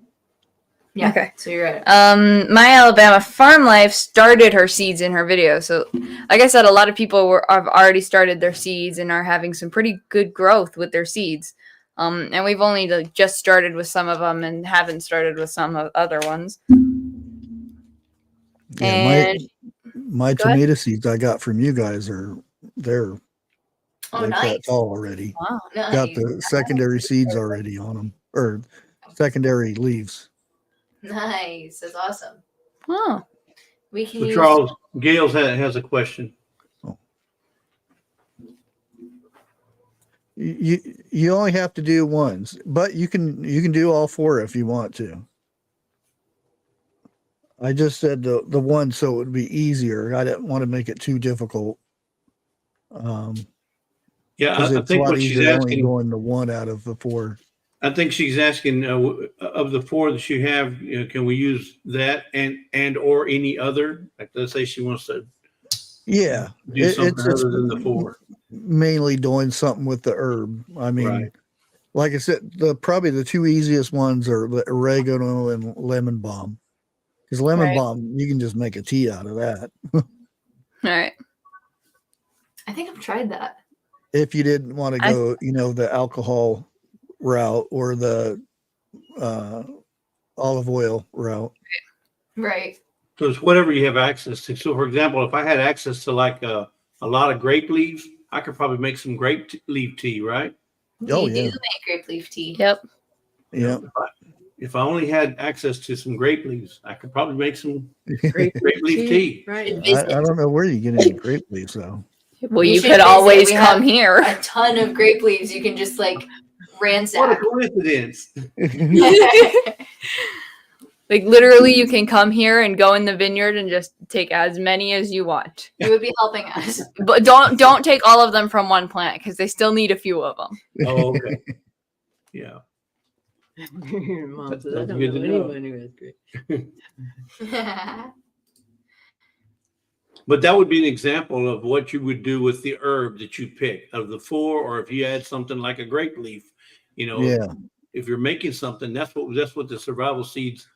Yeah. Okay. So you're at it. My Alabama Farm Life started her seeds in her video. So, like I said, a lot of people have already started their seeds and are having some pretty good growth with their seeds. And we've only just started with some of them and haven't started with some of other ones. Yeah, And my Go ahead. tomato seeds I got from you guys they're Oh, like nice. that tall already. wow. Nice. Got the secondary seeds already on them, or secondary leaves. Nice. That's awesome. Oh. We can So use. Charles, Gail has a question. You only have to do ones, but you can do all four if you want to. I just said the one so it would be easier. I didn't want to make it too difficult. Yeah, Because I it's a think lot what she's easier only asking. going to one out of the four. I think she's asking of the four that you have, can we use that and or any other? Like, let's say she wants to Yeah, do something it's other than the four. mainly doing something with the herb. I mean, Right. like I said, probably the two easiest ones are the oregano and lemon balm. Because lemon Right. balm, you can just make a tea out of that. All right. I think I've tried that. If you didn't want to go, the alcohol route or the olive oil route. Right. So it's whatever you have access to. So for example, if I had access to like a lot of grape leaves, I could probably make some grape leaf tea, right? Oh, You yeah. do make grape leaf tea. Yep. Yeah. If I only had access to some grape leaves, I could probably make some Grape grape leaf tea. Right. I don't know where you get any grape leaves though. Well, You you should could visit. always We come have here. A ton of grape leaves. You can just like What a ransack. coincidence. Like literally, you can come here and go in the vineyard and just take as many as you want. You would be helping us. But don't take all of them from one plant because they still need a few of them. Oh, okay. Yeah. Your mom says, I That's don't good know to know. anyone who has grape. But that would be an example of what you would do with the herb that you pick of the four, or if you had something like a grape leaf, Yeah. if you're making something, that's what the survival seeds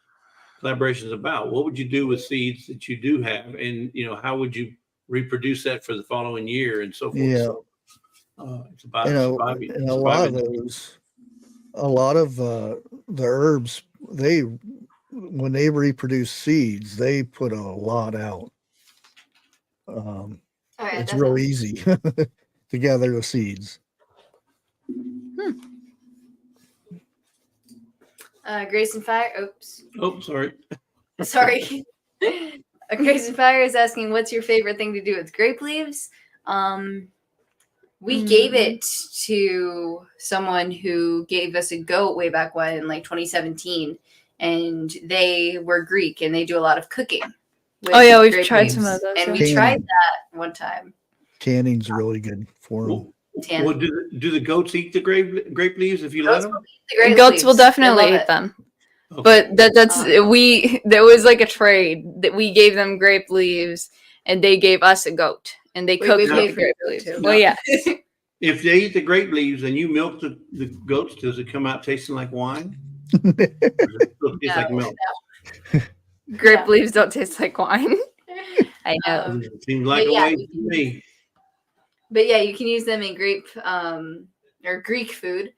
collaboration is about. What would you do with seeds that you do have, and how would you reproduce that for the following year and so forth? Yeah. So, it's about surviving. And a lot of the herbs, when they reproduce seeds, they put a lot out. Oh, yeah, It's that's real easy to gather the seeds. Grace and Fire. Oops. Oh, sorry. Sorry. Grace and Fire is asking, what's your favorite thing to do with grape leaves? We gave it to someone who gave us a goat way back when, in like 2017, and they were Greek and they do a lot of cooking. with Oh yeah, we've grape tried leaves. some of those. And yeah. we tried that one time. Tanning's really good for them. Tan. Well, do the goats eat the grape leaves if you let Goats them? will eat the grape Goats will leaves. They definitely love eat it. them. Okay. But there was like a trade that we gave them grape leaves and they gave us a goat and they We cooked paid with the for grape it leaves. too. Well, yeah. If they eat the grape leaves and you milk the goats, does it come out tasting like wine? Or does it still taste like No, milk? Grape Yeah. leaves don't taste like wine. I know. It seems like but a yeah, way we to me. But yeah, you can use them in grape or Greek food.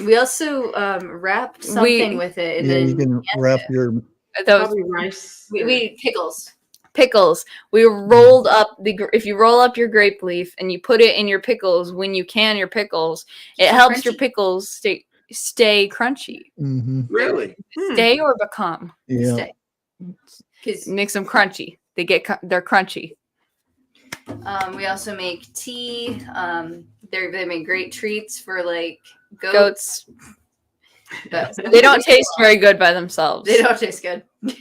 We also wrapped something with it, and Yeah, then you can wrap your That was Probably rice. we pickles. pickles. We rolled up if you roll up your grape leaf and you put it in your pickles when you can your pickles, it So helps your crunchy. pickles stay stay crunchy. Hmm. Really? Stay or become. Yeah. Stay. 'Cause, Makes them crunchy. They're crunchy. we also make tea. They make great treats for like Goats. But They don't taste very good by themselves. They don't taste good. Yeah.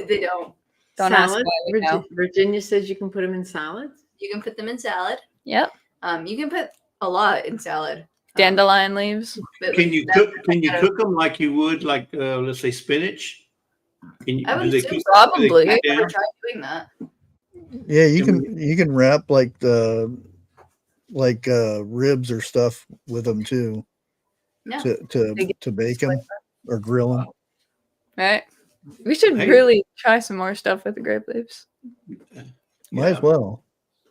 They don't. Don't ask Salad. why we know. Virginia says you can put them in salads. You can put them in salad. Yep. You can put a lot in salad. Dandelion leaves. But Can you that's- cook? Can you cook them like you would, like let's say spinach? Can you? I would do they assume cook- so. do they Probably. cook I've never down? tried doing that. Yeah, you Can can wrap like ribs or stuff with them too Yeah. to bake them or grill them. Right? We should Hey. really try some more stuff with the grape leaves. Might as well.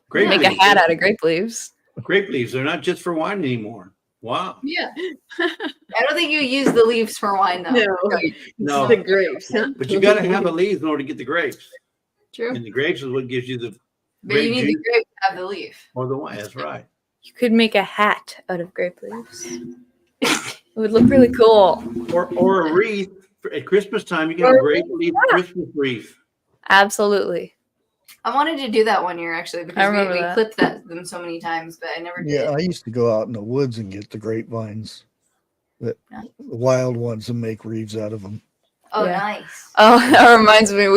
Grape Make a leaves. hat out of grape leaves. Grape leaves. They're not just for wine anymore. Wow. Yeah. I don't think you use the leaves for wine though. No. The grapes. But you got to have the leaves in order to get the grapes. True. And the grapes is what gives you the But you grape need the juice grape to have the leaf. or the wine. That's right. You could make a hat out of grape leaves. It would look really cool. Or a wreath. At Christmas time, you get a grape leaf Christmas wreath. Absolutely. I wanted to do that one year actually I because remember we that. clipped them so many times, but I never did. Yeah, I used to go out in the woods and get the grapevines, the wild ones, and make wreaths out of them. Oh, Yeah. nice. Oh, that reminds me.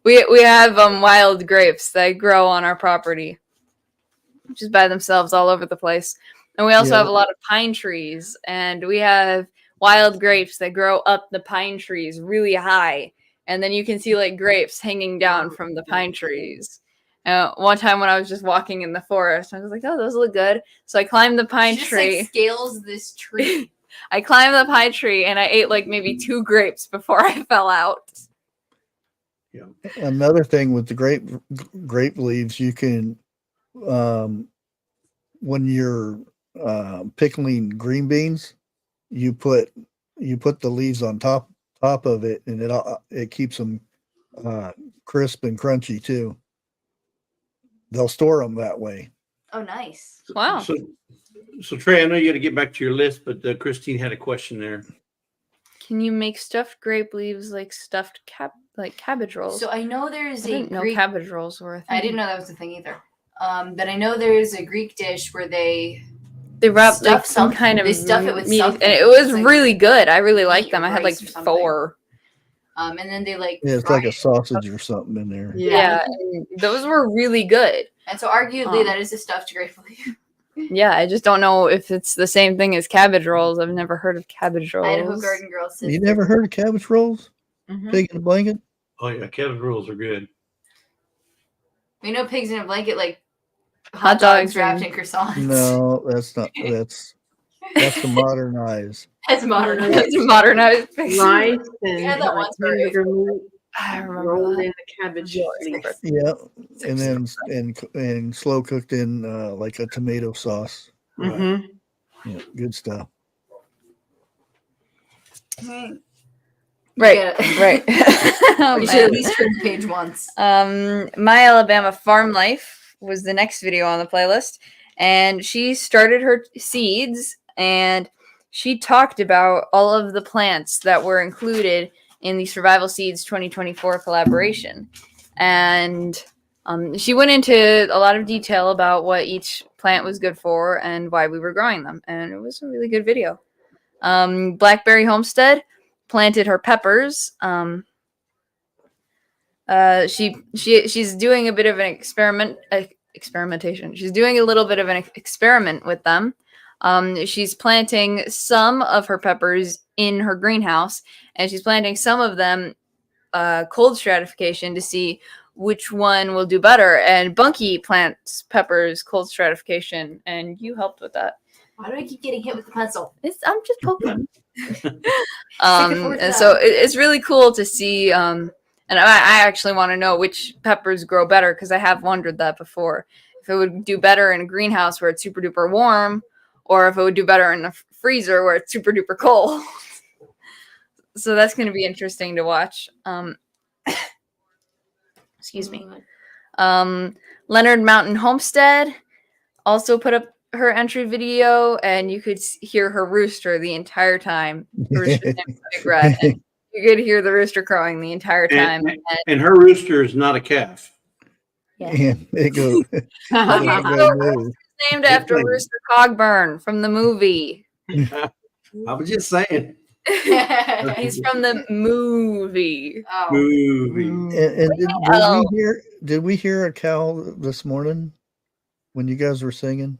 We have wild grapes that grow on our property, just by themselves all over the place. And we also Yeah. have a lot of pine trees, and we have wild grapes that grow up the pine trees really high, and then you can see like grapes hanging down from the pine trees. One time when I was just walking in the forest, I was like, "Oh, those look good." So I climbed the pine She just tree. like scales this tree. I climbed the pine tree, and I ate like maybe 2 grapes before I fell out. Another thing with the grape leaves, you can when you're pickling green beans, you put the leaves on top of it, and it keeps them crisp and crunchy too. They'll store them that way. Oh, nice. Wow. So Trey, I know you got to get back to your list, but Christine had a question there. Can you make stuffed grape leaves like stuffed cabbage rolls? So I know there's I a didn't know Greek. cabbage rolls were a thing. I didn't know that was a thing either. But I know there's a Greek dish where they wrap stuff like some something- kind of they stuff it with meat, something. and it was It's like really good. I really liked meat them. or I had like rice or something. 4. and then they like Yeah, it's fry like a it. sausage or something in there. Yeah, and those were really good. And so arguably Um, that is a stuffed grape leaf. Yeah, I just don't know if it's the same thing as cabbage rolls. I've never heard of cabbage rolls. Idaho Garden Girl says You never heard of cabbage rolls? Mhm. Pig in a blanket? Oh yeah, cabbage rolls are good. we know pigs in a blanket like Hot hot dogs dogs wrapped and- in croissants. No, that's not. That's the modernized. That's modern. It's modernized. Rice and had that like once where hamburger meat I remember rolled that. in the cabbage leaf. Yeah, and then and slow cooked in like a tomato sauce. Mhm. Yeah, good stuff. Right, Yeah. right. Oh, You should at man. least turn the page once. My Alabama Farm Life was the next video on the playlist, and she started her seeds, and she talked about all of the plants that were included in the Survival Seeds 2024 collaboration, and she went into a lot of detail about what each plant was good for and why we were growing them, and it was a really good video. Blackberry Homestead planted her peppers. She's doing a bit of an experimentation. She's doing a little bit of an experiment with them. She's planting some of her peppers in her greenhouse, and she's planting some of them cold stratification to see which one will do better. And Bunky plants peppers cold stratification, and you helped with that. Why do I keep getting hit with the pencil? I'm just poking. forward to And so that. it's really cool to see. And I actually want to know which peppers grow better, because I have wondered that before. If it would do better in a greenhouse where it's super duper warm, or if it would do better in a freezer where it's super duper cold. So that's going to be interesting to watch. Excuse me. Leonard Mountain Homestead also put up her entry video, and you could hear her rooster the entire time. Her rooster's name is Big Red, and you could hear the rooster crowing the entire time. And her rooster is not a calf. And it goes. Named after Rooster Cogburn from the movie. I was just saying. He's from the movie. Oh. Movie. And did we hear a cow this morning when you guys were singing?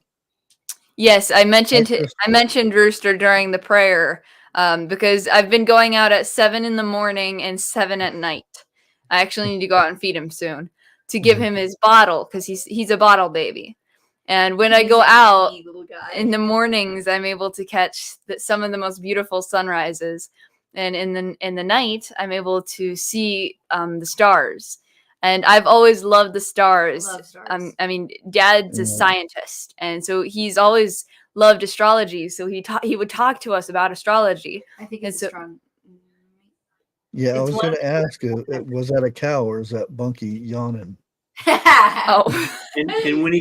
Yes, I mentioned Rooster during the prayer because I've been going out at 7 in the morning and 7 at night. I actually need to go out and feed him soon to give him his bottle because he's a bottle baby. And when I go out in the mornings, I'm able to catch some of the most beautiful sunrises, and in the night, I'm able to see the stars. And I've always loved the stars. Love stars. I mean, Dad's a scientist, and so he's always loved astrology. So he would talk to us about astrology. I think it's strong. Yeah, I It's was going to ask, was that a cow or is that Bunky yawning? Oh, And when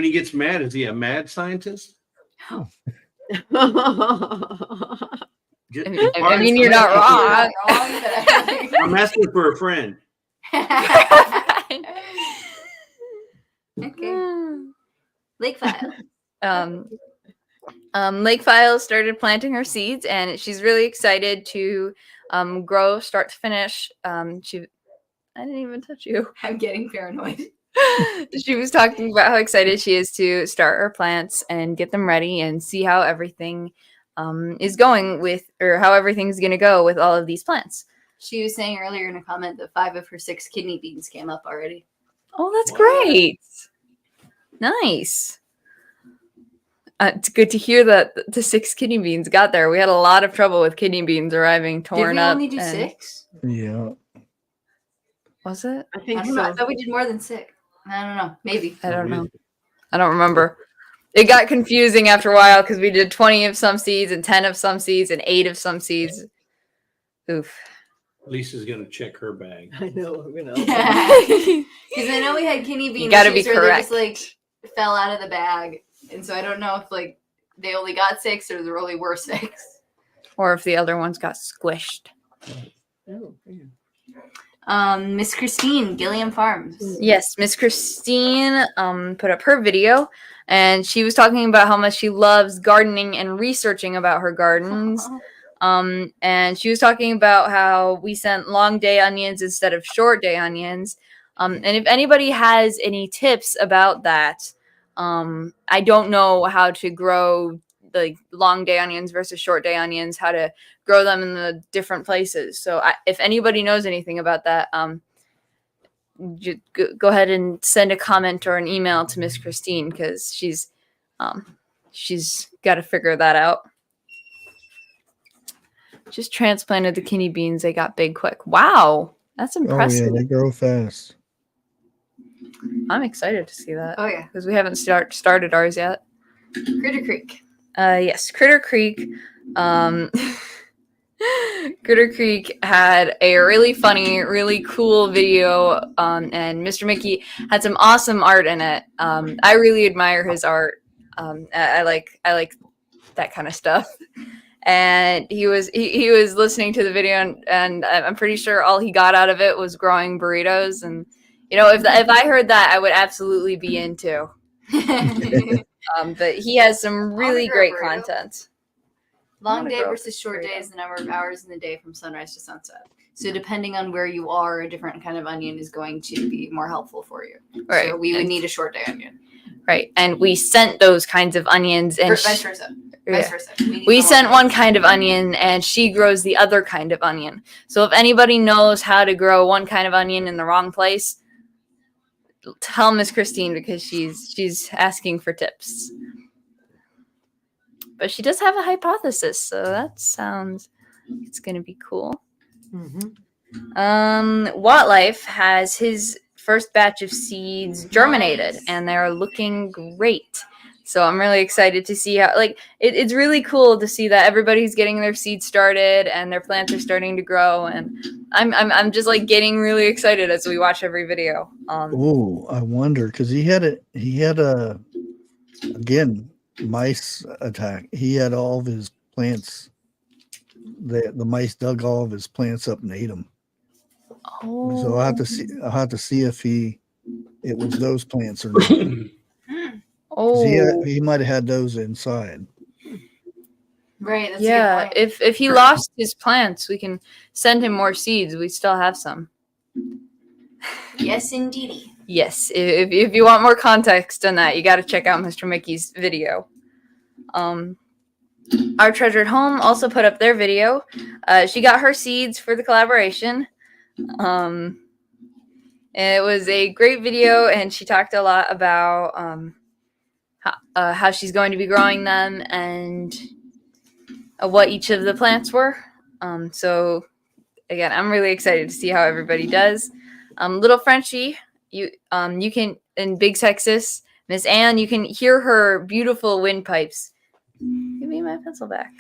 he gets mad, is he a mad scientist? I mean, you're not wrong. I'm asking for a friend. Okay. Lake File. Lake File started planting her seeds, and she's really excited to grow start to finish. I didn't even touch you. I'm getting paranoid. She was talking about how excited she is to start her plants and get them ready and see how everything is going with, or how everything's going to go with all of these plants. She was saying earlier in a comment that 5 of her 6 kidney beans came up already. Oh, that's great. Nice. It's good to hear that the 6 kidney beans got there. We had a lot of trouble with kidney beans arriving torn up. Did we only do 6? Yeah. Was it? I think I don't know. I so. thought we did more than 6. I don't know. Maybe. I don't know. I don't remember. It got confusing after a while because we did 20 of some seeds and 10 of some seeds and 8 of some seeds. Oof. Lisa's gonna check her bag. I know. I'm gonna. Because I know we had kidney beans. gotta be where they correct. just like fell out of the bag, and so I don't know if like they only got 6 or there only were 6. Or if the other ones got squished. Oh, yeah. Miss Christine, Gilliam Farms. Yes, Miss Christine put up her video, and she was talking about how much she loves gardening and researching about her gardens. And she was talking about how we sent long day onions instead of short day onions. And if anybody has any tips about that, I don't know how to grow like long day onions versus short day onions, how to grow them in the different places. So if anybody knows anything about that, go ahead and send a comment or an email to Miss Christine, because she's got to figure that out. Just transplanted the kidney beans. They got big quick. Wow. That's impressive. Oh, yeah, they grow fast. I'm excited to see that. Oh yeah, Because we haven't started ours yet. Critter Creek. Yes, Critter Creek. Critter Creek had a really funny, really cool video, and Mr. Mickey had some awesome art in it. I really admire his art. I like that kind of stuff. And he was listening to the video, and I'm pretty sure all he got out of it was growing burritos. And you know, if I heard that, I would absolutely be into. But he has some really great content. Long day versus short day is the number of hours in the day from sunrise to sunset. So depending on where you are, a different kind of onion is going to be more helpful for you. Right. So we would need a short day onion. Right. And we sent those kinds of onions, and Vice versa. Vice versa. We sent one kind of onion, and she grows the other kind of onion. So if anybody knows how to grow one kind of onion in the wrong place, tell Miss Christine, because she's asking for tips. But she does have a hypothesis, so that sounds it's gonna be cool. Wattlife has his first batch of seeds germinated, and they're looking great. So I'm really excited to see how, like, it's really cool to see that everybody's getting their seeds started and their plants are starting to grow, and I'm just like getting really excited as we watch every video. Oh, I wonder, because he had a again, mice attack. He had all of his plants. The mice dug all of his plants up and ate them. Oh. So I'll have to see if it was those plants or not. 'Cause Oh. he might have had those inside. Right. That's Yeah. A good point. If he lost his plants, we can send him more seeds. We still have some. Yes, indeedy. Yes. If you want more context on that, you got to check out Mr. Mickey's video. Our Treasured Home also put up their video. She got her seeds for the collaboration. It was a great video, and she talked a lot about how she's going to be growing them and what each of the plants were. So again, I'm really excited to see how everybody does. Little Frenchie, you can, in Big Texas, Miss Ann, you can hear her beautiful windpipes. Give me my pencil back.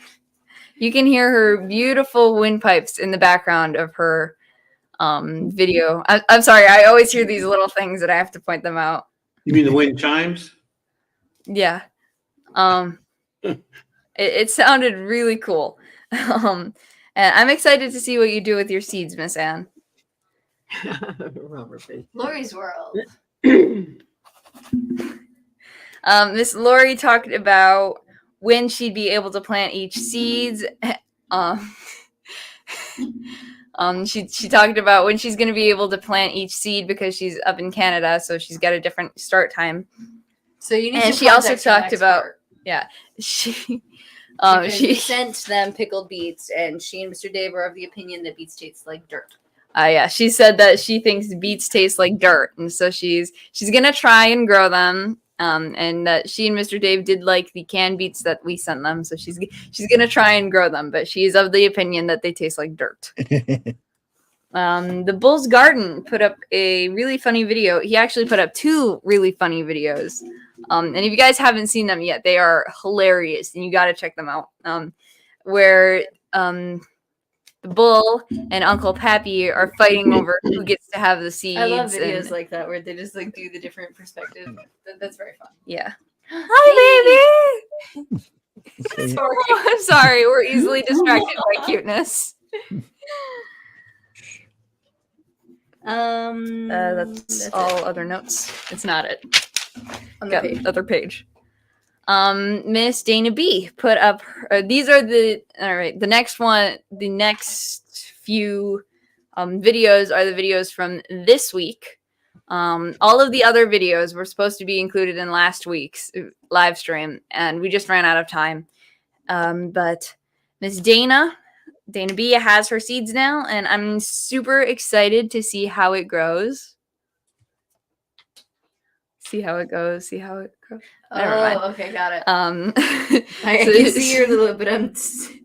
You can hear her beautiful windpipes in the background of her video. I'm sorry, I always hear these little things that I have to point them out. You mean the wind chimes? Yeah. It sounded really cool. And I'm excited to see what you do with your seeds, Miss Ann. Rubber face. Lori's World. Miss Lori talked about when she'd be able to plant each seeds. She talked about when she's going to be able to plant each seed because she's up in Canada, so she's got a different start time. So you need And to she also context for the talked next about part. she Because she we sent them pickled beets, and she and Mr. Dave are of the opinion that beets taste like dirt. yeah, she said that she thinks beets taste like dirt, and so she's gonna try and grow them. And that she and Mr. Dave did like the canned beets that we sent them, so she's gonna try and grow them, but she's of the opinion that they taste like dirt. The Bull's Garden put up a really funny video. He actually put up 2 really funny videos. And if you guys haven't seen them yet, they are hilarious, and you got to check them out. Where the Bull and Uncle Pappy are fighting over who gets to have the seeds. I love videos and- like that where they just like do the different perspective. That's very fun. Yeah. Hi, baby. Sorry. I'm sorry. We're easily distracted by cuteness. That's all other notes. It's not it. on the Got page. other page. Miss Dana B put up. These are the The next few videos are the videos from this week. All of the other videos were supposed to be included in last week's live stream, and we just ran out of time. But Miss Dana B has her seeds now, and I'm super excited to see how it grows. See how it goes. Never mind. Oh, okay, got it. I I can see your little bit.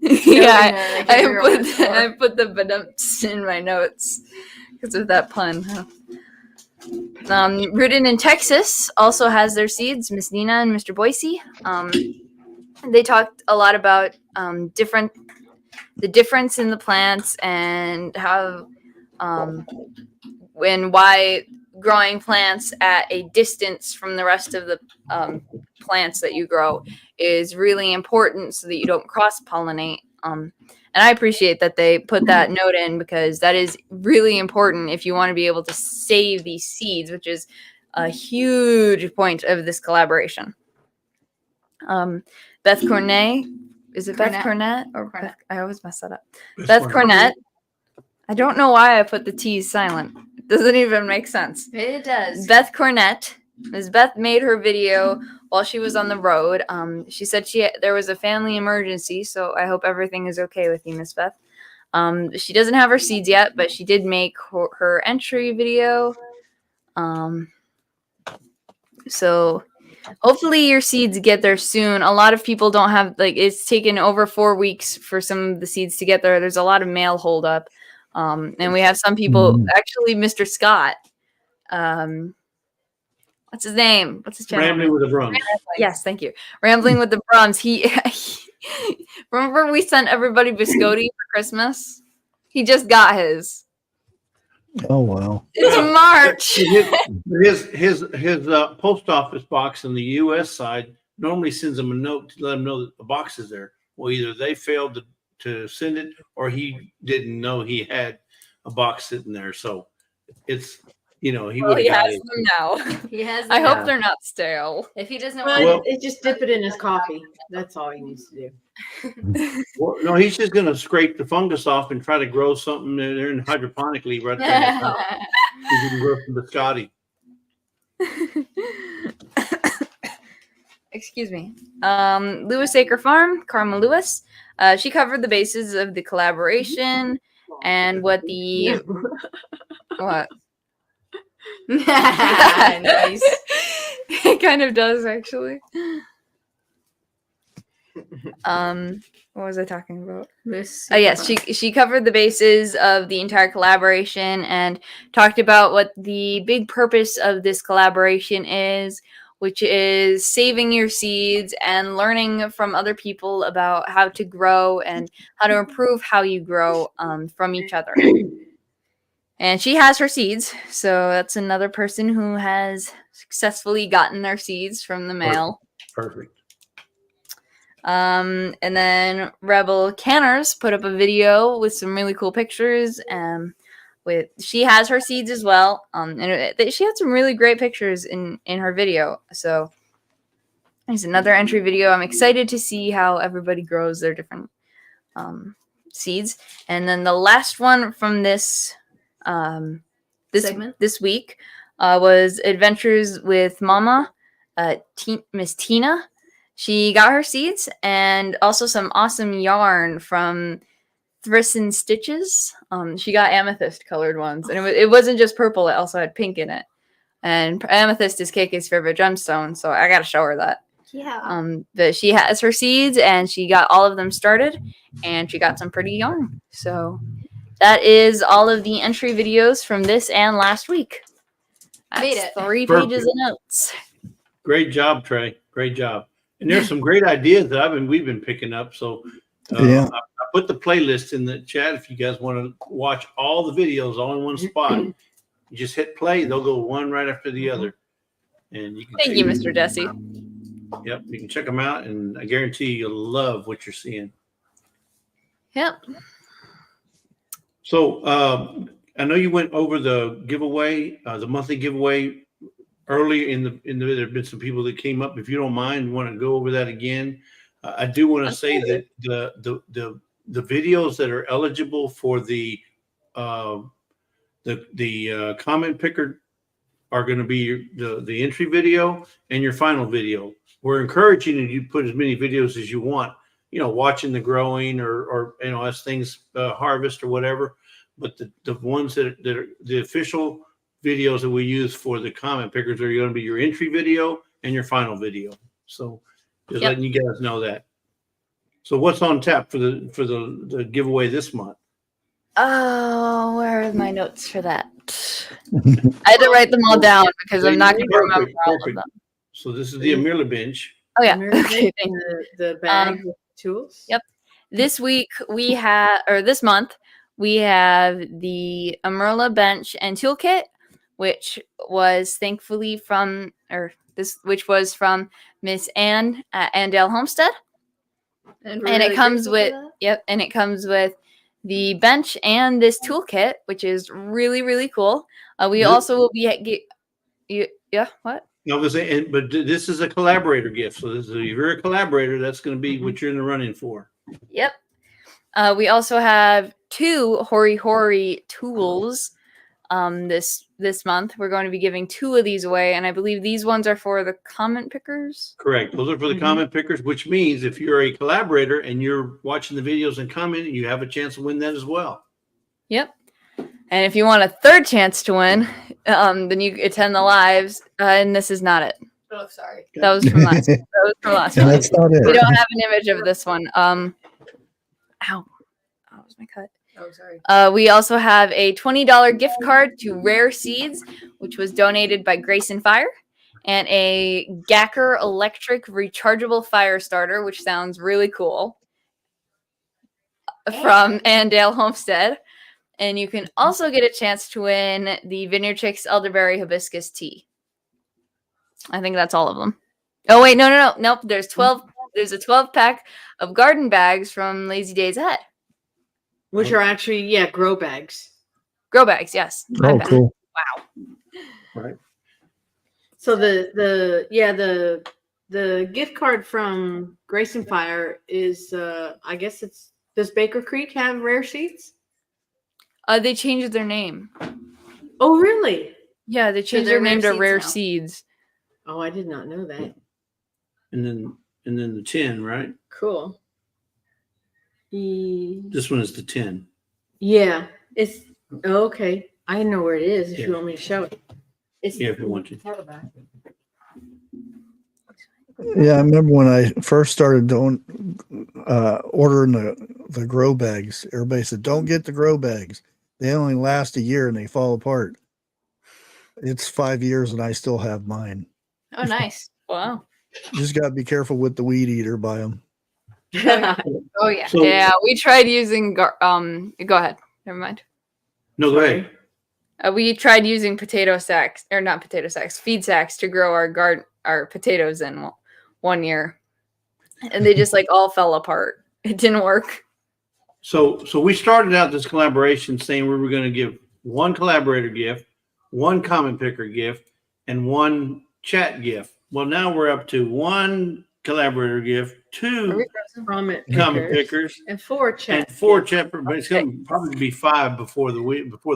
yeah, I put the badumps in my notes because of that pun. Huh? Rooted in Texas also has their seeds. Miss Nina and Mr. Boise. They talked a lot about the difference in the plants and how and why growing plants at a distance from the rest of the plants that you grow is really important so that you don't cross-pollinate. And I appreciate that they put that note in because that is really important if you want to be able to save these seeds, which is a huge point of this collaboration. Beth Cornet, is it Beth Cornet or Cornet. I always mess that up. Beth Cornet. I don't know why I put the T's silent. It doesn't even make sense. It does. Beth Cornet. Ms. Beth made her video while she was on the road. She said there was a family emergency, so I hope everything is okay with you, Miss Beth. She doesn't have her seeds yet, but she did make her entry video. So hopefully your seeds get there soon. A lot of people don't have, it's taken over 4 weeks for some of the seeds to get there. There's a lot of mail holdup. And we have some people, actually Mr. Scott, what's his name? What's his channel? Rambling with the Brums. Yes, thank you. Rambling with the Brums. He remember we sent everybody biscotti for Christmas? He just got his. Oh wow! It's March. His post office box in the U.S. side normally sends them a note to let them know that the box is there. Well, either they failed to send it, or he didn't know he had a box sitting there. So it's, he Well, would he have got has it. them now. He has. I them hope now. they're not stale. If he doesn't Well, want, Well- just dip it in his coffee. That's all he needs to do. Well, no, he's just going to scrape the fungus off and try to grow something there in hydroponically right there. In the house. He can grow some biscotti. Excuse me. Lewis Acre Farm, Karma Lewis. She covered the bases of the collaboration and what the what. nice. It kind of does actually. What was I talking about? Oh yes, she covered the bases of the entire collaboration and talked about what the big purpose of this collaboration is, which is saving your seeds and learning from other people about how to grow and how to improve how you grow from each other. And she has her seeds, so that's another person who has successfully gotten their seeds from the mail. Perfect. And then Rebel Canners put up a video with some really cool pictures. She has her seeds as well. She had some really great pictures in her video. So there's another entry video. I'm excited to see how everybody grows their different seeds. And then the last one from this Segment? this week was Adventures with Mama, Miss Tina. She got her seeds and also some awesome yarn from Thriss and Stitches. She got amethyst colored ones, and it wasn't just purple; it also had pink in it. And amethyst is KayKay's favorite gemstone, so I gotta show her that. Yeah. But she has her seeds, and she got all of them started, and she got some pretty yarn. So that is all of the entry videos from this and last week. Made That's it. 3 Perfect. pages of notes. Great job, Trey. Great job. And there's some great ideas that we've been picking up. So Yeah. I put the playlist in the chat if you guys want to watch all the videos all in one spot. You just hit play; they'll go one right after the other, and you can. Thank you, Mr. Desi. Yep, you can check them out, and I guarantee you'll love what you're seeing. Yep. So I know you went over the giveaway, the monthly giveaway earlier in the there have been some people that came up. If you don't mind, want to go over that again? I do want to say that the videos that are eligible for the comment picker are going to be the entry video and your final video. We're encouraging you to put as many videos as you want, watching the growing or as things harvest or whatever. But the ones that are the official videos that we use for the comment pickers are going to be your entry video and your final video. So just letting you guys know that. So what's on tap for the giveaway this month? Oh, where are my notes for that? I had to write them all down because I'm not going to remember all of them. So this is the Amirla bench. Oh yeah. Remember Okay, thank you. the bag with tools? Yep. This month, we have the Amirla bench and toolkit, which was thankfully from Miss Ann at Andale Homestead. And it comes with and it comes with the bench and this toolkit, which is really, really cool. We also will be what? No, but this is a collaborator gift. So if you're a collaborator, that's going to be what you're in the running for. Yep. We also have 2 Hori Hori tools. This month we're going to be giving 2 of these away, and I believe these ones are for the comment pickers. Correct. Those are for the comment pickers, which means if you're a collaborator and you're watching the videos and commenting, you have a chance to win that as well. Yep. And if you want a third chance to win, then you attend the lives. And this is not it. Oh, sorry. That was from last. Month. That's not We it. don't have an image of this one. Ow. That was my cut. Oh, sorry. We also have a $20 gift card to Rare Seeds, which was donated by Grace and Fire, and a Gacker electric rechargeable fire starter, which sounds really cool, from Andale Homestead. And you can also get a chance to win the Vineyard Chicks Elderberry Hibiscus Tea. I think that's all of them. Oh wait, nope. There's 12. There's a 12 pack of garden bags from Lazy Dayz At. Which are actually, grow bags. Grow bags, yes. My Oh, bad. cool. Right. So the gift card from Grace and Fire is I guess does Baker Creek have rare seeds? They changed their name. Oh really? Yeah, they changed they're their name Rare to Seeds Rare now. Seeds. Oh, I did not know that. And then the 10, right? Cool. This one is the 10. Yeah, it's okay. I know where it is if you Yeah. want me to show it. It's Yeah, if you want to. Yeah, I remember when I first started doing ordering the grow bags. Everybody said, "Don't get the grow bags. They only last a year and they fall apart." It's 5 years and I still have mine. Oh, nice. Wow. Just got to be careful with the weed eater by them. Oh, yeah. So, Yeah, we tried using go ahead. Never mind. no, go ahead. We tried using potato sacks, or not potato sacks, feed sacks to grow our potatoes in 1 year, and they just like all fell apart. It didn't work. So we started out this collaboration saying we were going to give one collaborator gift, one comment picker gift, and one chat gift. Well, now we're up to one collaborator gift, two comment pickers, and 4 chat. and 4 chat. But it's going to probably be 5 before the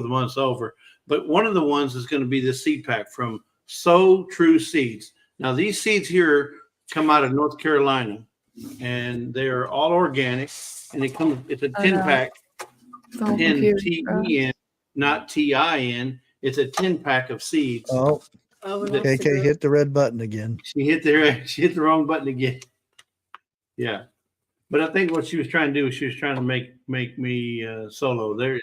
month's over. But one of the ones is going to be the seed pack from So True Seeds. Now these seeds here come out of North Carolina, and they are all organic. And it's a 10 pack, 10 TEN, not TIN. It's a 10 pack of seeds. Oh, KayKay hit the red button again. She hit the wrong button again. Yeah, but I think what she was trying to do was she was trying to make me solo there.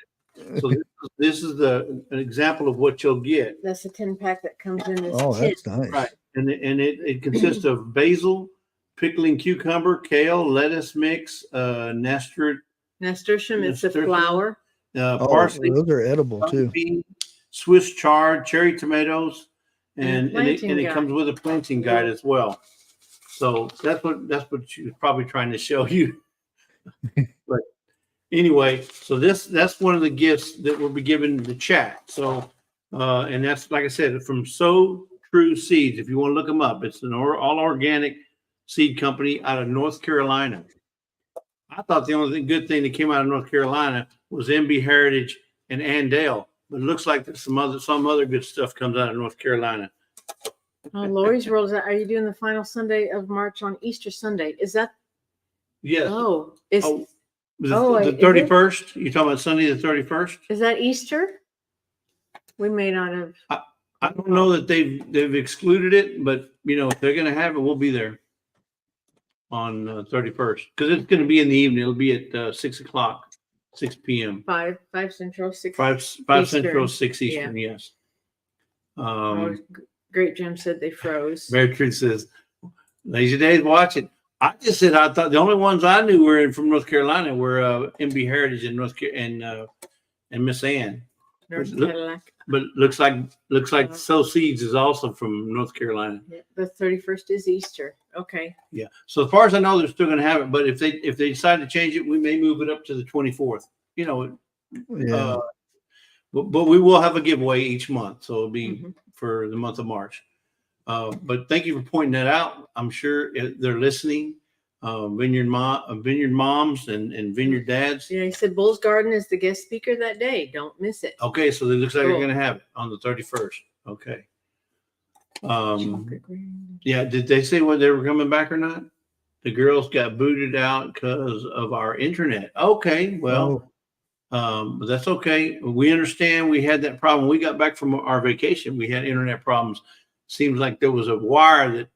So this is an example of what you'll get. That's a 10 pack that comes in this Oh, tin. that's nice. Right, and it consists of basil, pickling cucumber, kale, lettuce mix, nasturtium. It's a Nasturtium. flower. Oh, Parsley, those are edible too. bean, Swiss chard, cherry tomatoes, and planting it guide. comes with a planting guide as well. So that's what she was probably trying to show you. But anyway, so that's one of the gifts that we'll be giving the chat. So and that's, like I said, from So True Seeds. If you want to look them up, it's an all organic seed company out of North Carolina. I thought the only good thing that came out of North Carolina was MB Heritage and Andale, but it looks like there's some other good stuff comes out of North Carolina. Oh, Lori's World. Are you doing the final Sunday of March on Easter Sunday? Is that? Yes. Oh, is The is it? 31st. You talking about Sunday the 31st? is that Easter? We may not have. I don't know that they've excluded it, but if they're going to have it, we'll be there on 31st because it's going to be in the evening. It'll be at 6 o'clock, 6 p.m. 5 Central, 6. 5 Eastern. Central, 6 Eastern. Yes. Oh, Great Jim said they froze. Mary Truth says, "Lazy Days, watch it." I just said I thought the only ones I knew were from North Carolina were MB Heritage and Miss Ann. North Look- Cadillac. But looks like So Seeds is also from North Carolina. Yeah, the 31st is Easter. Okay. Yeah. So as far as I know, they're still going to have it. But if they decide to change it, we may move it up to the 24th. Yeah. But we will have a giveaway each month, so it'll be Mhm. for the month of March. But thank you for pointing that out. I'm sure they're listening. Vineyard moms and Vineyard dads. Yeah, he said Bull's Garden is the guest speaker that day. Don't miss it. Okay, so it looks like they're Cool. going to have it on the 31st. Okay. Chocolate green. Yeah. Did they say whether they were coming back or not? The girls got booted out because of our internet. Okay, well. But that's okay. We understand we had that problem. We got back from our vacation. We had internet problems. Seems like there was a wire that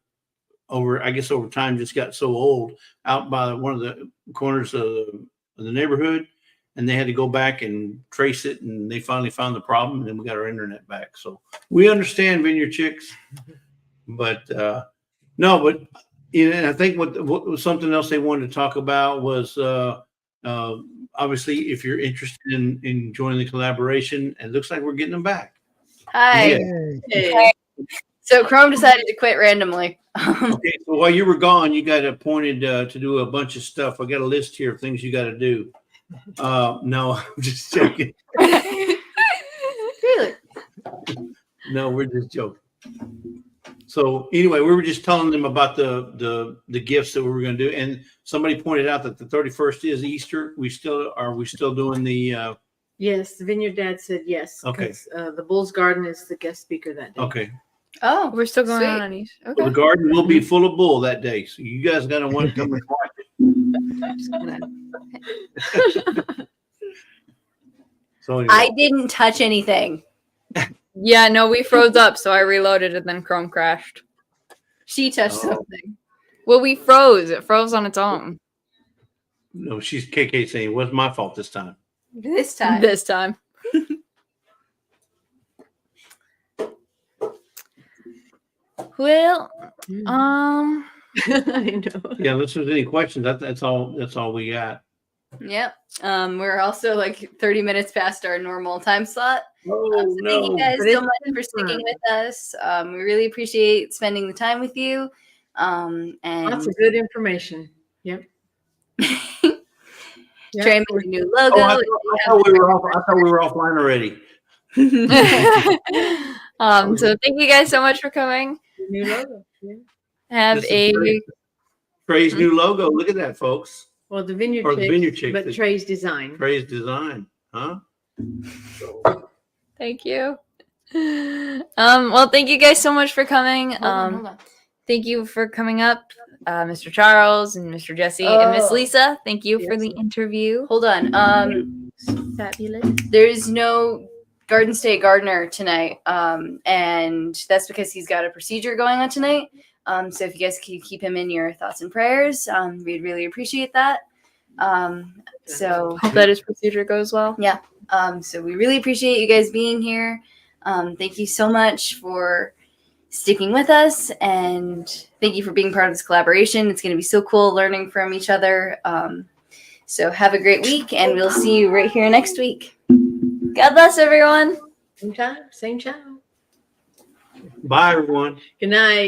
over time just got so old out by one of the corners of the neighborhood, and they had to go back and trace it, and they finally found the problem, and then we got our internet back. So we understand, Vineyard Chicks, but no, but I think what was something else they wanted to talk about was obviously, if you're interested in joining the collaboration, it looks like we're getting them back. Hi. Yeah. Hey. So Chrome decided to quit randomly. Okay, so while you were gone, you got appointed to do a bunch of stuff. I got a list here of things you got to do. No, I'm just joking. Really? No, we're just joking. So anyway, we were just telling them about the gifts that we were going to do, and somebody pointed out that the 31st is Easter. We still doing the Yes, the Vineyard Dad said yes. Okay. 'Cause, the Bull's Garden is the guest speaker that day. okay. Oh, We're still going Sweet. on these. So Okay. the garden will be full of bull that day, so you guys got to want to come and watch it. So anyway. I didn't touch anything. Yeah, no, we froze up, so I reloaded and then Chrome crashed. She touched Oh. something. Well, we froze. It froze on its own No, she's KayKay saying it was my fault this time. This time. this time. Well, I know. Yeah, unless there's any questions, that's all we got. Yep. We're also like 30 minutes past our normal time slot. Oh So thank you guys But so it's much been for sticking fun. with us. We really appreciate spending the time with you. And Lots of good information. Yep. Yep. Trey made a new logo. I thought we were offline already. so thank you guys so much for coming. New logo. Yeah. Have This is a Trey's new logo. Look at that, folks. Well, the Vineyard Or the Chicks, Vineyard Chicks but that- Trey's design. Trey's design, huh? thank you. Well, thank you guys so much for coming. Hold on. Thank you for coming up, Mr. Charles and Mr. Jesse and Miss Oh. Lisa. Thank you for Yes. the interview. Hold on. Fabulous. There's no Garden State Gardener tonight. And that's because he's got a procedure going on tonight. So if you guys could keep him in your thoughts and prayers, we'd really appreciate that. So Hope that his procedure goes well. So we really appreciate you guys being here. Thank you so much for sticking with us, and thank you for being part of this collaboration. It's going to be so cool learning from each other. So have a great week, and we'll see you right here next week. God bless everyone. Same time, same channel. Bye, everyone. Good night.